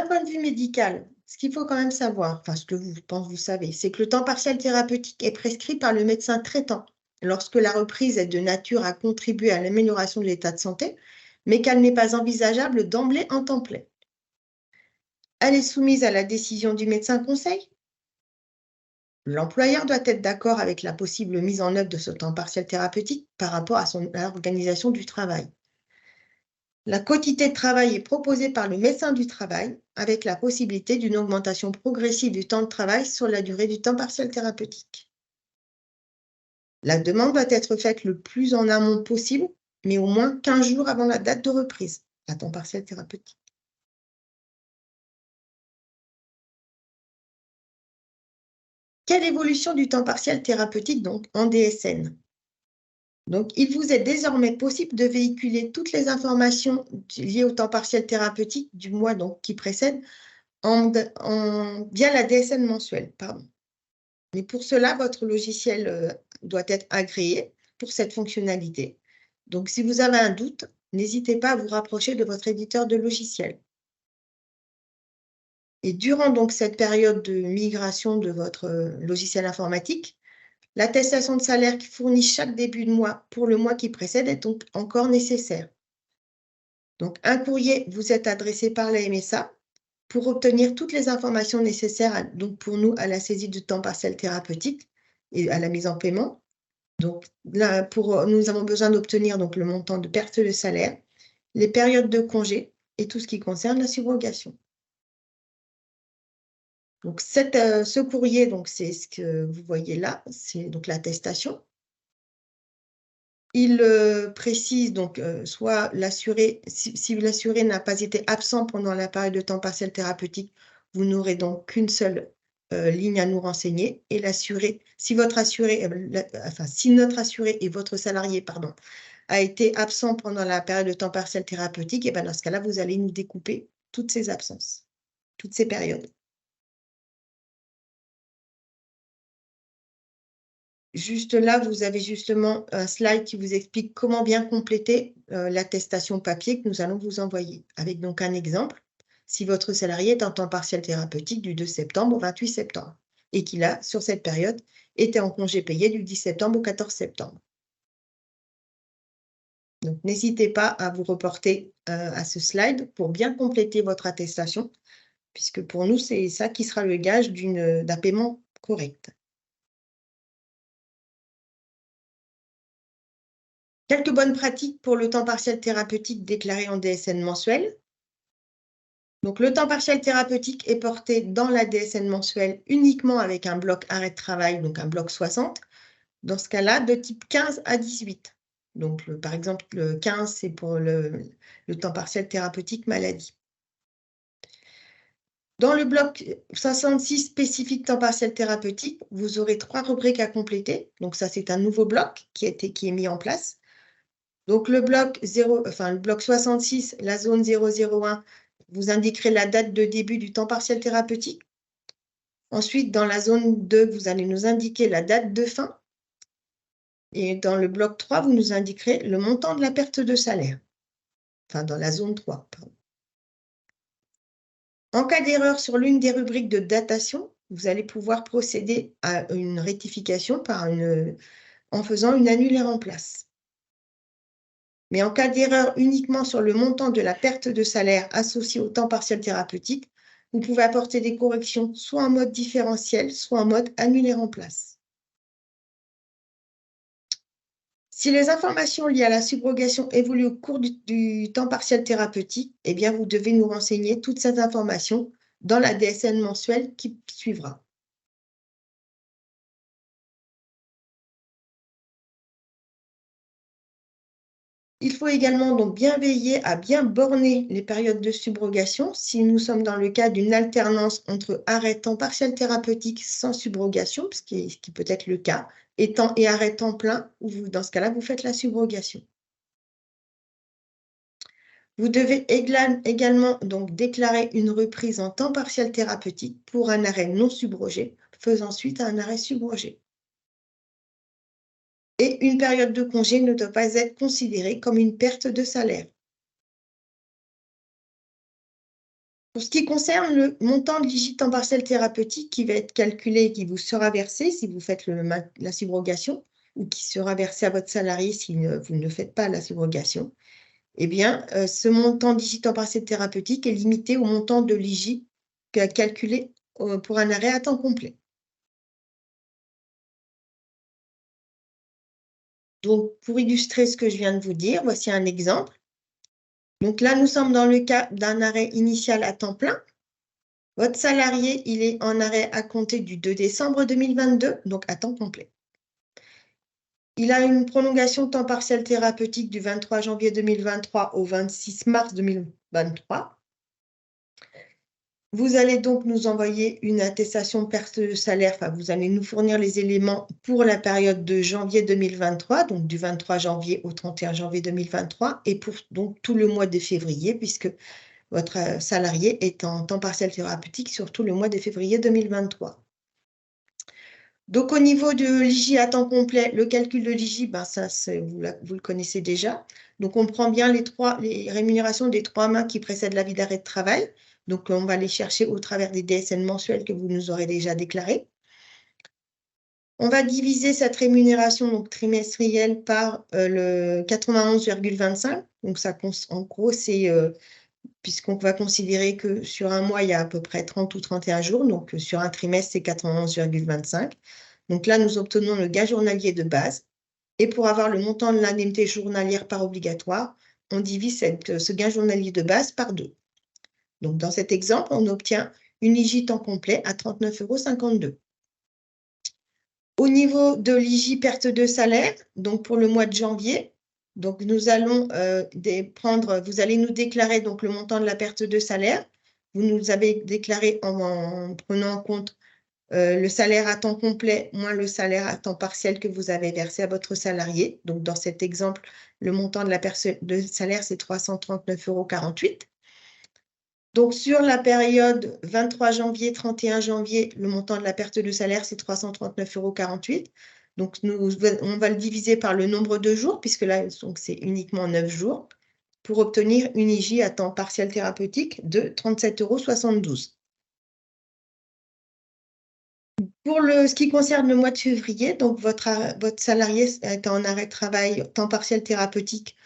point de vue médical, ce qu'il faut quand même savoir, enfin ce que je pense que vous savez, c'est que le temps partiel thérapeutique est prescrit par le médecin traitant lorsque la reprise est de nature à contribuer à l'amélioration de l'état de santé, mais qu'elle n'est pas envisageable d'emblée en temps plein. Elle est soumise à la décision du médecin conseil. L'employeur doit être d'accord avec la possible mise en œuvre de ce temps partiel thérapeutique par rapport à l'organisation du travail. La quotité de travail est proposée par le médecin du travail avec la possibilité d'une augmentation progressive du temps de travail sur la durée du temps partiel thérapeutique. La demande doit être faite le plus en amont possible, mais au moins 15 jours avant la date de reprise à temps partiel thérapeutique. Quelle évolution du temps partiel thérapeutique donc en DSN? Donc, il vous est désormais possible de véhiculer toutes les informations liées au temps partiel thérapeutique du mois donc, qui précède via la DSN mensuelle. Pardon. Mais pour cela, votre logiciel doit être agréé pour cette fonctionnalité. Donc, si vous avez un doute, n'hésitez pas à vous rapprocher de votre éditeur de logiciel. Et durant donc cette période de migration de votre logiciel informatique, l'attestation de salaire qui fournit chaque début de mois pour le mois qui précède est donc encore nécessaire. Donc, un courrier vous est adressé par la MSA pour obtenir toutes les informations nécessaires donc pour nous à la saisie du temps partiel thérapeutique et à la mise en paiement. Donc, là, nous avons besoin d'obtenir donc le montant de perte de salaire, les périodes de congé et tout ce qui concerne la subrogation. Donc, ce courrier, c'est ce que vous voyez là, c'est donc l'attestation. Il précise donc soit l'assuré, si l'assuré n'a pas été absent pendant la période de temps partiel thérapeutique, vous n'aurez donc qu'une seule ligne à nous renseigner. Et l'assuré, si notre assuré et votre salarié, pardon, a été absent pendant la période de temps partiel thérapeutique, et bien dans ce cas-là, vous allez nous découper toutes ces absences, toutes ces périodes. Juste là, vous avez justement un slide qui vous explique comment bien compléter l'attestation papier que nous allons vous envoyer. Avec donc un exemple, si votre salarié est en temps partiel thérapeutique du 2 septembre au 28 septembre et qu'il a, sur cette période, été en congé payé du 10 septembre au 14 septembre. Donc, n'hésitez pas à vous reporter à ce slide pour bien compléter votre attestation, puisque pour nous, c'est ça qui sera le gage d'un paiement correct. Quelques bonnes pratiques pour le temps partiel thérapeutique déclaré en DSN mensuel. Donc, le temps partiel thérapeutique est porté dans la DSN mensuelle uniquement avec un bloc arrêt de travail, donc un bloc 60. Dans ce cas-là, de type 15 à 18. Donc, par exemple, le 15, c'est pour le temps partiel thérapeutique maladie. Dans le bloc 66 spécifique temps partiel thérapeutique, vous aurez 3 rubriques à compléter. Donc, ça, c'est un nouveau bloc qui est mis en place. Donc, le bloc 66, la zone 001, vous indiquerez la date de début du temps partiel thérapeutique. Ensuite, dans la zone 2, vous allez nous indiquer la date de fin. Et dans le bloc 3, vous nous indiquerez le montant de la perte de salaire. Enfin, dans la zone 3, pardon. En cas d'erreur sur l'une des rubriques de datation, vous allez pouvoir procéder à une rectification en faisant une annulaire en place. Mais en cas d'erreur uniquement sur le montant de la perte de salaire associée au temps partiel thérapeutique, vous pouvez apporter des corrections soit en mode différentiel, soit en mode annuler-remplace. Si les informations liées à la subrogation évoluent au cours du temps partiel thérapeutique, eh bien, vous devez nous renseigner toutes ces informations dans la DSN mensuelle qui suivra. Il faut également donc bien veiller à bien borner les périodes de subrogation si nous sommes dans le cas d'une alternance entre arrêt temps partiel thérapeutique sans subrogation, ce qui peut être le cas, et arrêt temps plein, où dans ce cas-là, vous faites la subrogation. Vous devez également donc déclarer une reprise en temps partiel thérapeutique pour un arrêt non subrogé, faisant suite à un arrêt subrogé. Et une période de congé ne doit pas être considérée comme une perte de salaire. Pour ce qui concerne le montant de l'IJ temps partiel thérapeutique qui va être calculé et qui vous sera versé si vous faites la subrogation, ou qui sera versé à votre salarié si vous ne faites pas la subrogation, eh bien, ce montant d'IJ temps partiel thérapeutique est limité au montant de l'IJ calculé pour un arrêt à temps complet. Donc, pour illustrer ce que je viens de vous dire, voici un exemple. Donc là, nous sommes dans le cas d'un arrêt initial à temps plein. Votre salarié, il est en arrêt à compter du 2 décembre 2022, donc à temps complet. Il a une prolongation de temps partiel thérapeutique du 23 janvier 2023 au 26 mars 2023. Vous allez donc nous envoyer une attestation de perte de salaire, enfin vous allez nous fournir les éléments pour la période de janvier 2023, donc du 23 janvier au 31 janvier 2023, et pour donc tout le mois de février, puisque votre salarié est en temps partiel thérapeutique sur tout le mois de février 2023. Donc, au niveau de l'IJ à temps complet, le calcul de l'IJ, ben ça, vous le connaissez déjà. Donc, on prend bien les rémunérations des 3 mois qui précèdent l'avis d'arrêt de travail. Donc, on va les chercher au travers des DSN mensuels que vous nous aurez déjà déclarés. On va diviser cette rémunération donc, trimestrielle par le 91,25. Donc, ça, en gros, c'est puisqu'on va considérer que sur un mois, il y a à peu près 30 ou 31 jours. Donc, sur un trimestre, c'est 91,25. Donc là, nous obtenons le gain journalier de base. Et pour avoir le montant de l'indemnité journalière par obligatoire, on divise ce gain journalier de base par 2. Donc, dans cet exemple, on obtient une IJ temps complet à 39,52 €. Au niveau de l'IJ perte de salaire, donc pour le mois de janvier, donc nous allons vous allez nous déclarer donc le montant de la perte de salaire. Vous nous avez déclaré en prenant en compte le salaire à temps complet moins le salaire à temps partiel que vous avez versé à votre salarié. Donc, dans cet exemple, le montant de la perte de salaire, c'est 339,48 €. Donc, sur la période 23 janvier, 31 janvier, le montant de la perte de salaire, c'est 339,48 €. Donc, on va le diviser par le nombre de jours, puisque là, c'est uniquement 9 jours, pour obtenir une IJ à temps partiel thérapeutique de 37,72 €. Pour ce qui concerne le mois de février, donc votre salarié est en arrêt de travail temps partiel thérapeutique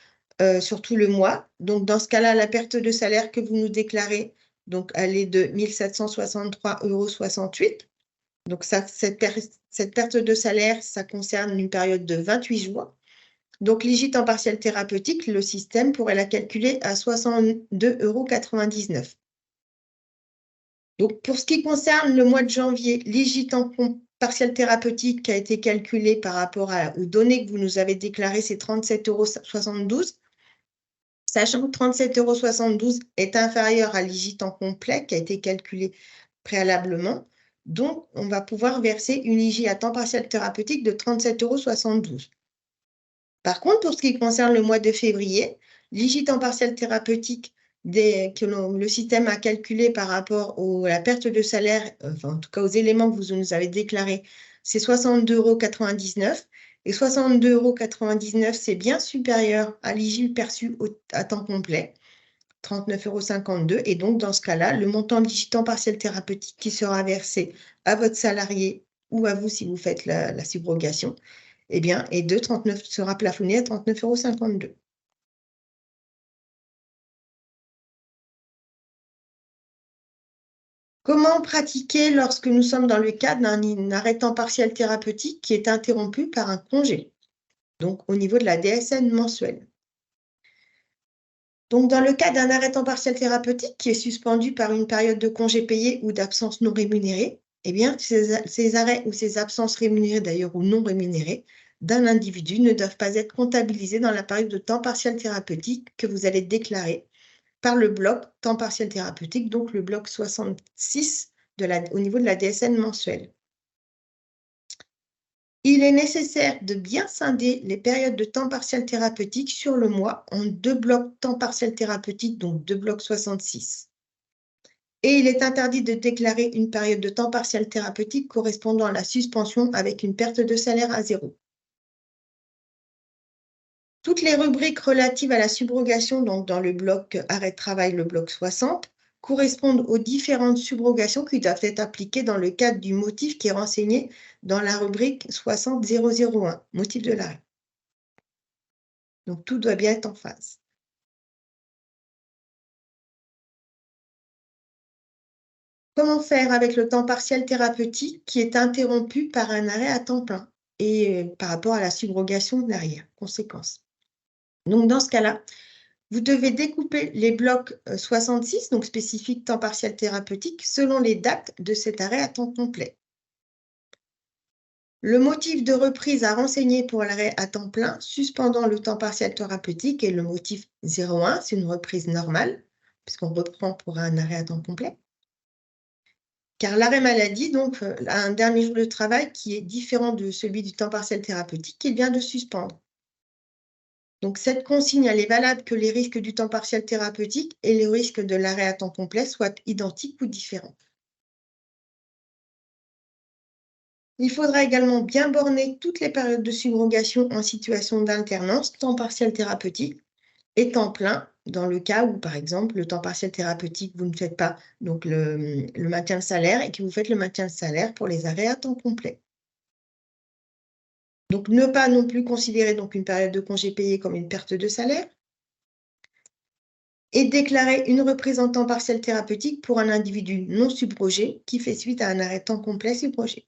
sur tout le mois. Donc, dans ce cas-là, la perte de salaire que vous nous déclarez, donc, elle est de 1 763,68 €. Donc, cette perte de salaire, ça concerne une période de 28 jours. Donc, l'IJ temps partiel thérapeutique, le système pourrait la calculer à 62,99 €. Donc, pour ce qui concerne le mois de janvier, l'IJ temps partiel thérapeutique qui a été calculé par rapport aux données que vous nous avez déclarées, c'est 37,72 €. Sachant que 37,72 € est inférieur à l'IJ temps complet qui a été calculé préalablement. Donc, on va pouvoir verser une IJ à temps partiel thérapeutique de 37,72 €. Par contre, pour ce qui concerne le mois de février, l'IJ temps partiel thérapeutique que le système a calculé par rapport à la perte de salaire, enfin en tout cas aux éléments que vous nous avez déclarés, c'est 62,99 €. Et 62,99 €, c'est bien supérieur à l'IJ perçu à temps complet, 39,52 €. Et donc, dans ce cas-là, le montant de l'IJ temps partiel thérapeutique qui sera versé à votre salarié ou à vous si vous faites la subrogation, eh bien, sera plafonné à 39,52 €. Comment pratiquer lorsque nous sommes dans le cadre d'un arrêt temps partiel thérapeutique qui est interrompu par un congé, donc au niveau de la DSN mensuelle. Donc, dans le cas d'un arrêt temps partiel thérapeutique qui est suspendu par une période de congé payé ou d'absence non rémunérée, eh bien, ces arrêts ou ces absences rémunérées d'ailleurs ou non rémunérées d'un individu ne doivent pas être comptabilisés dans la période de temps partiel thérapeutique que vous allez déclarer par le bloc temps partiel thérapeutique, donc le bloc 66 au niveau de la DSN mensuelle. Il est nécessaire de bien scinder les périodes de temps partiel thérapeutique sur le mois en 2 blocs temps partiel thérapeutique, donc 2 blocs 66. Et il est interdit de déclarer une période de temps partiel thérapeutique correspondant à la suspension avec une perte de salaire à 0. Toutes les rubriques relatives à la subrogation, donc dans le bloc arrêt de travail, le bloc 60, correspondent aux différentes subrogations qui doivent être appliquées dans le cadre du motif qui est renseigné dans la rubrique 60001, motif de l'arrêt. Donc, tout doit bien être en phase. Comment faire avec le temps partiel thérapeutique qui est interrompu par un arrêt à temps plein et par rapport à la subrogation de l'arrière, conséquence. Donc, dans ce cas-là, vous devez découper les blocs 66, donc spécifiques temps partiel thérapeutique, selon les dates de cet arrêt à temps complet. Le motif de reprise à renseigner pour l'arrêt à temps plein suspendant le temps partiel thérapeutique est le motif 01, c'est une reprise normale, puisqu'on reprend pour un arrêt à temps complet. Car l'arrêt maladie, donc, a un dernier jour de travail qui est différent de celui du temps partiel thérapeutique qu'il vient de suspendre. Donc, cette consigne, elle est valable que les risques du temps partiel thérapeutique et les risques de l'arrêt à temps complet soient identiques ou différents. Il faudra également bien borner toutes les périodes de subrogation en situation d'alternance, temps partiel thérapeutique et temps plein, dans le cas où, par exemple, le temps partiel thérapeutique, vous ne faites pas donc, le maintien de salaire et que vous faites le maintien de salaire pour les arrêts à temps complet. Donc, ne pas non plus considérer donc, une période de congé payé comme une perte de salaire et déclarer une reprise en temps partiel thérapeutique pour un individu non subrogé qui fait suite à un arrêt temps complet subrogé.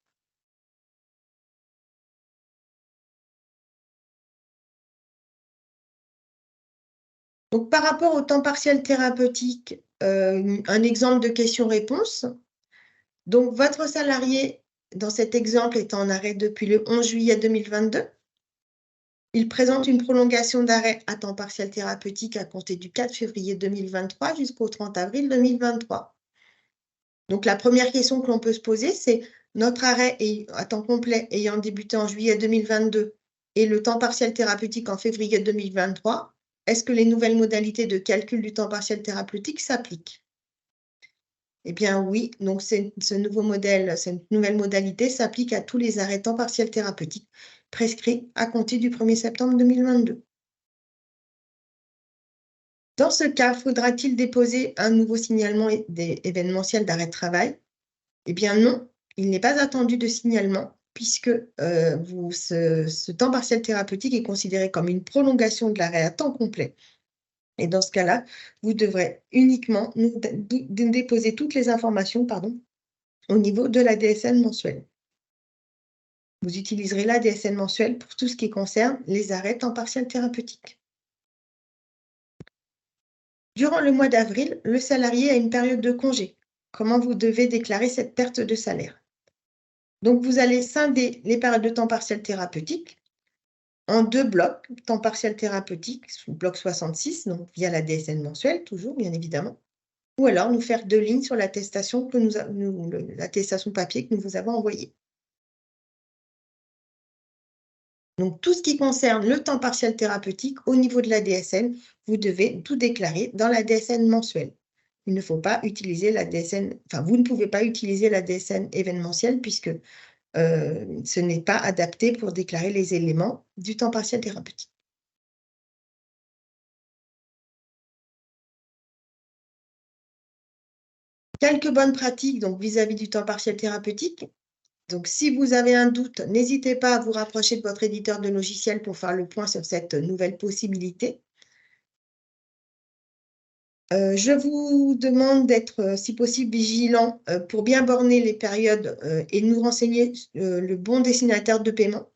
Donc, par rapport au temps partiel thérapeutique, un exemple de question-réponse. Donc, votre salarié, dans cet exemple, est en arrêt depuis le 11 juillet 2022. Il présente une prolongation d'arrêt à temps partiel thérapeutique à compter du 4 février 2023 jusqu'au 30 avril 2023. Donc, la première question que l'on peut se poser, c'est notre arrêt à temps complet ayant débuté en juillet 2022 et le temps partiel thérapeutique en février 2023, est-ce que les nouvelles modalités de calcul du temps partiel thérapeutique s'appliquent? Eh bien oui, donc ce nouveau modèle, cette nouvelle modalité s'applique à tous les arrêts temps partiel thérapeutique prescrits à compter du 1er septembre 2022. Dans ce cas, faudra-t-il déposer un nouveau signalement événementiel d'arrêt de travail? Eh bien non, il n'est pas attendu de signalement puisque ce temps partiel thérapeutique est considéré comme une prolongation de l'arrêt à temps complet. Et dans ce cas-là, vous devrez uniquement déposer toutes les informations au niveau de la DSN mensuelle. Vous utiliserez la DSN mensuelle pour tout ce qui concerne les arrêts temps partiel thérapeutique. Durant le mois d'avril, le salarié a une période de congé. Comment vous devez déclarer cette perte de salaire? Donc, vous allez scinder les périodes de temps partiel thérapeutique en 2 blocs, temps partiel thérapeutique, bloc 66, donc via la DSN mensuelle, toujours, bien évidemment, ou alors nous faire 2 lignes sur l'attestation l'attestation papier que nous vous avons envoyée. Donc, tout ce qui concerne le temps partiel thérapeutique, au niveau de la DSN, vous devez tout déclarer dans la DSN mensuelle. Il ne faut pas utiliser la DSN, vous ne pouvez pas utiliser la DSN événementielle puisque ce n'est pas adapté pour déclarer les éléments du temps partiel thérapeutique. Quelques bonnes pratiques donc vis-à-vis du temps partiel thérapeutique. Donc, si vous avez un doute, n'hésitez pas à vous rapprocher de votre éditeur de logiciel pour faire le point sur cette nouvelle possibilité. Je vous demande d'être, si possible, vigilant pour bien borner les périodes et nous renseigner le bon destinataire de paiement.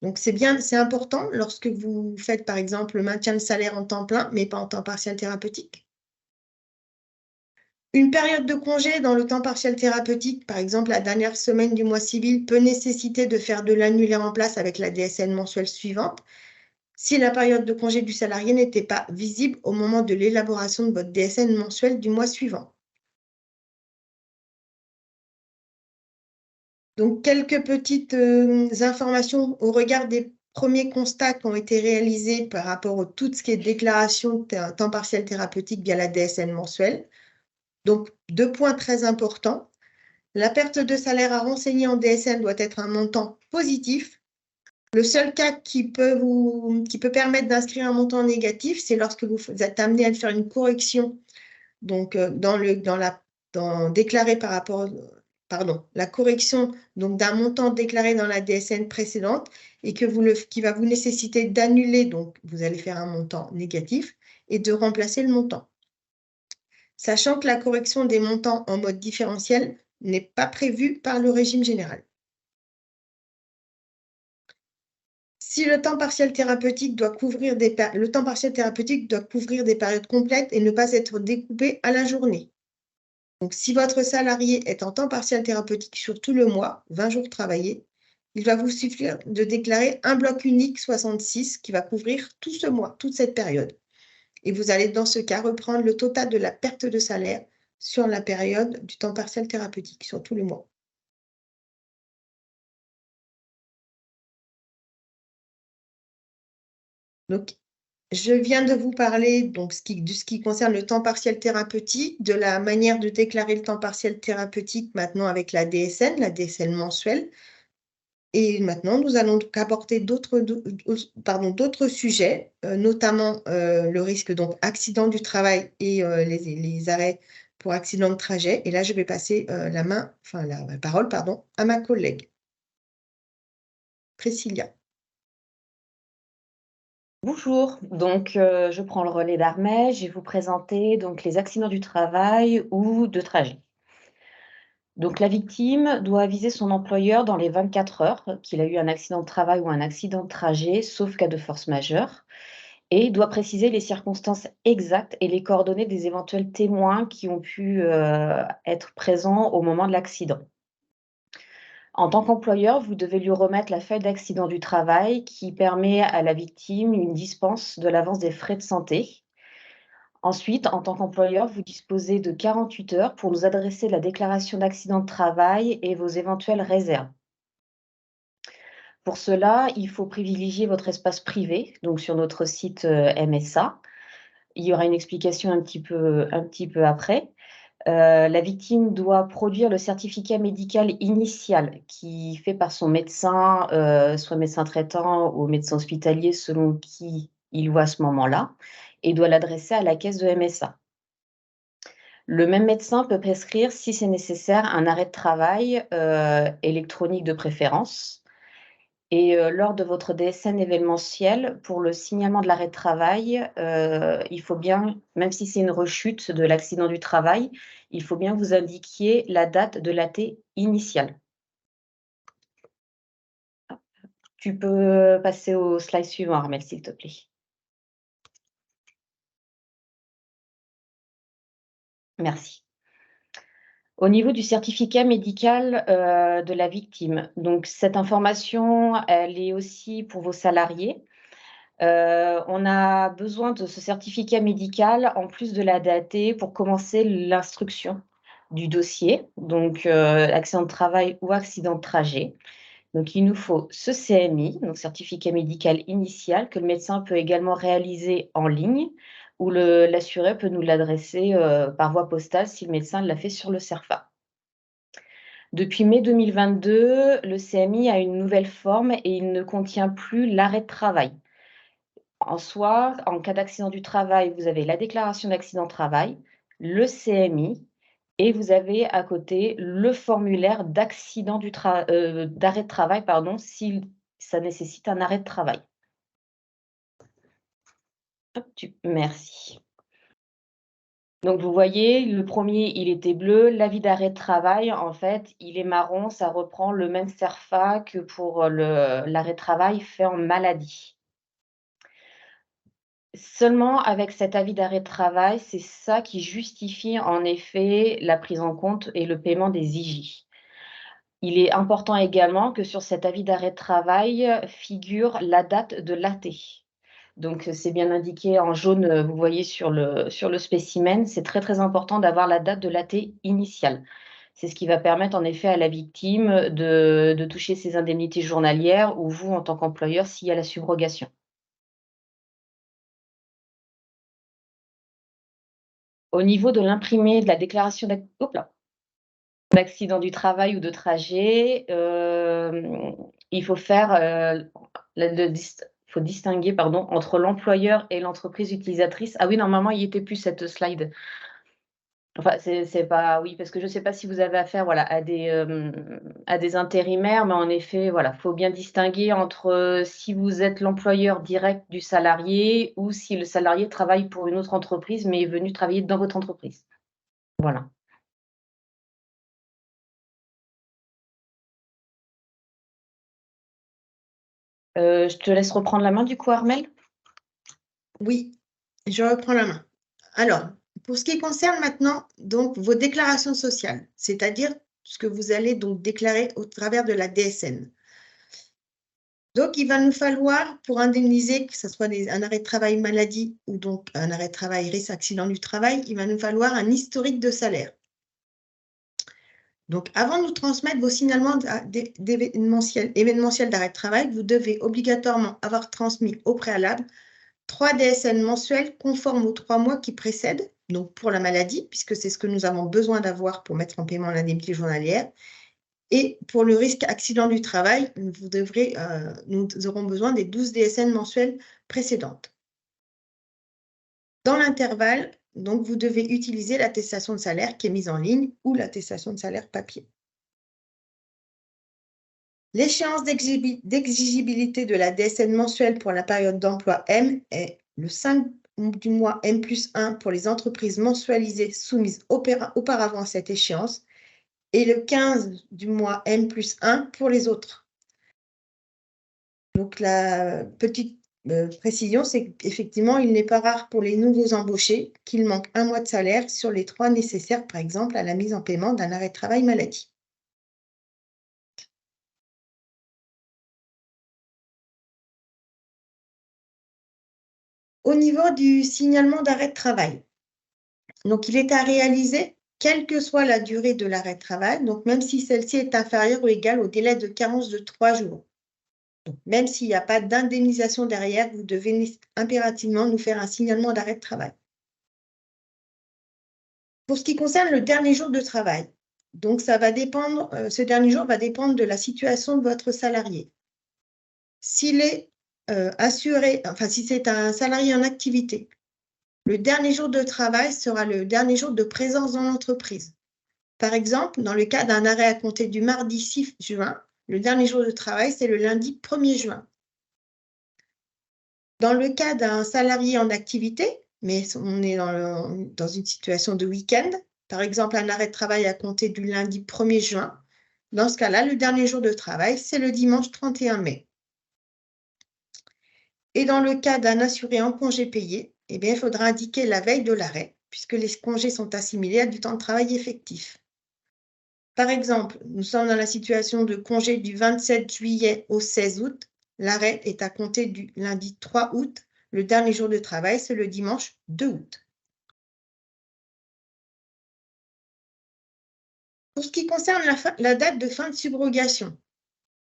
Donc, c'est important lorsque vous faites, par exemple, le maintien de salaire en temps plein, mais pas en temps partiel thérapeutique. Une période de congé dans le temps partiel thérapeutique, par exemple la dernière semaine du mois civil, peut nécessiter de faire de l'annulaire en place avec la DSN mensuelle suivante si la période de congé du salarié n'était pas visible au moment de l'élaboration de votre DSN mensuelle du mois suivant. Donc, quelques petites informations au regard des premiers constats qui ont été réalisés par rapport à tout ce qui est déclaration de temps partiel thérapeutique via la DSN mensuelle. Donc, 2 points très importants. La perte de salaire à renseigner en DSN doit être un montant positif. Le seul cas qui peut permettre d'inscrire un montant négatif, c'est lorsque vous êtes amené à faire une correction, donc déclaré par rapport, la correction donc d'un montant déclaré dans la DSN précédente et qui va vous nécessiter d'annuler, donc vous allez faire un montant négatif et de remplacer le montant. Sachant que la correction des montants en mode différentiel n'est pas prévue par le régime général. Si le temps partiel thérapeutique doit couvrir des périodes complètes et ne pas être découpé à la journée. Donc, si votre salarié est en temps partiel thérapeutique sur tout le mois, 20 jours travaillés, il va vous suffire de déclarer un bloc unique 66 qui va couvrir tout ce mois, toute cette période. Et vous allez dans ce cas reprendre le total de la perte de salaire sur la période du temps partiel thérapeutique, sur tout le mois. Donc, je viens de vous parler de ce qui concerne le temps partiel thérapeutique, de la manière de déclarer le temps partiel thérapeutique maintenant avec la DSN mensuelle. Et maintenant, nous allons donc aborder d'autres sujets, notamment le risque donc accident du travail et les arrêts pour accident de trajet. Et là, je vais passer la parole à ma collègue, Priscilla. Bonjour, donc je prends le relais d'Armège. Je vais vous présenter donc les accidents du travail ou de trajet. Donc la victime doit aviser son employeur dans les 24 heures qu'il a eu un accident de travail ou un accident de trajet, sauf cas de force majeure, et doit préciser les circonstances exactes et les coordonnées des éventuels témoins qui ont pu être présents au moment de l'accident. En tant qu'employeur, vous devez lui remettre la feuille d'accident du travail qui permet à la victime une dispense de l'avance des frais de santé. Ensuite, en tant qu'employeur, vous disposez de 48 heures pour nous adresser la déclaration d'accident de travail et vos éventuelles réserves. Pour cela, il faut privilégier votre espace privé, donc sur notre site MSA. Il y aura une explication un petit peu après. La victime doit produire le certificat médical initial qui est fait par son médecin, soit médecin traitant ou médecin hospitalier selon qui il voit à ce moment-là, et doit l'adresser à la caisse de MSA. Le même médecin peut prescrire, si c'est nécessaire, un arrêt de travail électronique de préférence. Et lors de votre DSN événementiel, pour le signalement de l'arrêt de travail, il faut bien, même si c'est une rechute de l'accident du travail, il faut bien que vous indiquiez la date de l'AT initiale. Tu peux passer au slide suivant, Armelle, s'il te plaît. Merci. Au niveau du certificat médical de la victime, donc cette information, elle est aussi pour vos salariés. On a besoin de ce certificat médical en plus de la DAT pour commencer l'instruction du dossier, donc accident de travail ou accident de trajet. Donc il nous faut ce CMI, donc certificat médical initial, que le médecin peut également réaliser en ligne, ou l'assuré peut nous l'adresser par voie postale si le médecin l'a fait sur le CERFA. Depuis mai 2022, le CMI a une nouvelle forme et il ne contient plus l'arrêt de travail. En soi, en cas d'accident du travail, vous avez la déclaration d'accident de travail, le CMI, et vous avez à côté le formulaire d'arrêt de travail, si ça nécessite un arrêt de travail. Merci. Donc, vous voyez, le premier, il était bleu. L'avis d'arrêt de travail, en fait, il est marron. Ça reprend le même CERFA que pour l'arrêt de travail fait en maladie. Seulement avec cet avis d'arrêt de travail, c'est ça qui justifie en effet la prise en compte et le paiement des IJ. Il est important également que sur cet avis d'arrêt de travail figure la date de l'AT. Donc, c'est bien indiqué en jaune, vous voyez sur le spécimen. C'est très, très important d'avoir la date de l'AT initiale. C'est ce qui va permettre en effet à la victime de toucher ses indemnités journalières ou vous, en tant qu'employeur, s'il y a la subrogation. Au niveau de l'imprimé de la déclaration d'accident du travail ou de trajet, il faut faut distinguer pardon, entre l'employeur et l'entreprise utilisatrice. Ah oui, normalement, il n'y était plus cette slide. Enfin, c'est pas, oui, parce que je ne sais pas si vous avez affaire voilà, à des intérimaires, mais en effet, voilà, faut bien distinguer entre si vous êtes l'employeur direct du salarié ou si le salarié travaille pour une autre entreprise, mais est venu travailler dans votre entreprise. Voilà. Je te laisse reprendre la main du coup, Armel. Oui, je reprends la main. Alors, pour ce qui concerne maintenant donc vos déclarations sociales, c'est-à-dire ce que vous allez donc déclarer au travers de la DSN. Donc, il va nous falloir, pour indemniser, que ce soit un arrêt de travail maladie ou donc un arrêt de travail risque accident du travail, il va nous falloir un historique de salaire. Donc, avant de nous transmettre vos signalements événementiels d'arrêt de travail, vous devez obligatoirement avoir transmis au préalable 3 DSN mensuels conformes aux 3 mois qui précèdent, donc pour la maladie, puisque c'est ce que nous avons besoin d'avoir pour mettre en paiement l'indemnité journalière. Et pour le risque accident du travail, nous aurons besoin des 12 DSN mensuelles précédentes. Dans l'intervalle, donc, vous devez utiliser l'attestation de salaire qui est mise en ligne ou l'attestation de salaire papier. L'échéance d'exigibilité de la DSN mensuelle pour la période d'emploi M est le 5 du mois M+1 pour les entreprises mensualisées soumises auparavant à cette échéance et le 15 du mois M+1 pour les autres. Donc, la petite précision, c'est qu'effectivement, il n'est pas rare pour les nouveaux embauchés qu'il manque un mois de salaire sur les 3 nécessaires, par exemple, à la mise en paiement d'un arrêt de travail maladie. Au niveau du signalement d'arrêt de travail, donc il est à réaliser quelle que soit la durée de l'arrêt de travail, donc même si celle-ci est inférieure ou égale au délai de carence de 3 jours. Donc, même s'il n'y a pas d'indemnisation derrière, vous devez impérativement nous faire un signalement d'arrêt de travail. Pour ce qui concerne le dernier jour de travail, donc ça va dépendre, ce dernier jour va dépendre de la situation de votre salarié. S'il est assuré, enfin si c'est un salarié en activité, le dernier jour de travail sera le dernier jour de présence dans l'entreprise. Par exemple, dans le cas d'un arrêt à compter du mardi 6 juin, le dernier jour de travail, c'est le lundi 1er juin. Dans le cas d'un salarié en activité, mais on est dans une situation de week-end, par exemple un arrêt de travail à compter du lundi 1er juin, dans ce cas-là, le dernier jour de travail, c'est le dimanche 31 mai. Et dans le cas d'un assuré en congé payé, eh bien, il faudra indiquer la veille de l'arrêt, puisque les congés sont assimilés à du temps de travail effectif. Par exemple, nous sommes dans la situation de congé du 27 juillet au 16 août. L'arrêt est à compter du lundi 3 août. Le dernier jour de travail, c'est le dimanche 2 août. Pour ce qui concerne la date de fin de subrogation,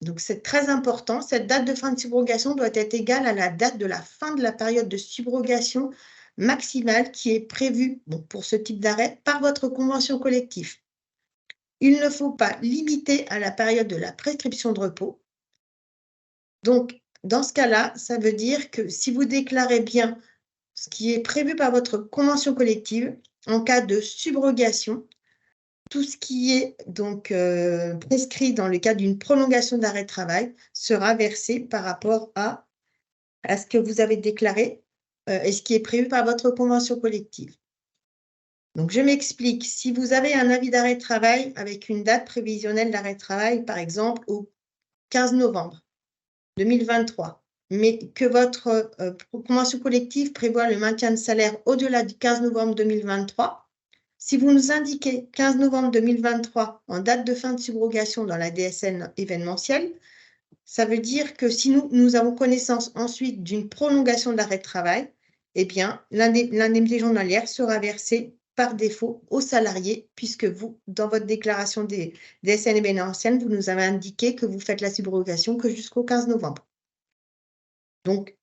donc c'est très important, cette date de fin de subrogation doit être égale à la date de la fin de la période de subrogation maximale qui est prévue pour ce type d'arrêt par votre convention collective. Il ne faut pas limiter à la période de la prescription de repos. Donc, dans ce cas-là, ça veut dire que si vous déclarez bien ce qui est prévu par votre convention collective, en cas de subrogation, tout ce qui est donc prescrit dans le cadre d'une prolongation d'arrêt de travail sera versé par rapport à ce que vous avez déclaré et ce qui est prévu par votre convention collective. Donc, je m'explique. Si vous avez un avis d'arrêt de travail avec une date prévisionnelle d'arrêt de travail, par exemple, au 15 novembre 2023, mais que votre convention collective prévoit le maintien de salaire au-delà du 15 novembre 2023, si vous nous indiquez 15 novembre 2023 en date de fin de subrogation dans la DSN événementielle, ça veut dire que si nous avons connaissance ensuite d'une prolongation de l'arrêt de travail, eh bien, l'indemnité journalière sera versée par défaut aux salariés, puisque vous, dans votre déclaration des DSN événementielles, vous nous avez indiqué que vous faites la subrogation que jusqu'au 15 novembre. Donc,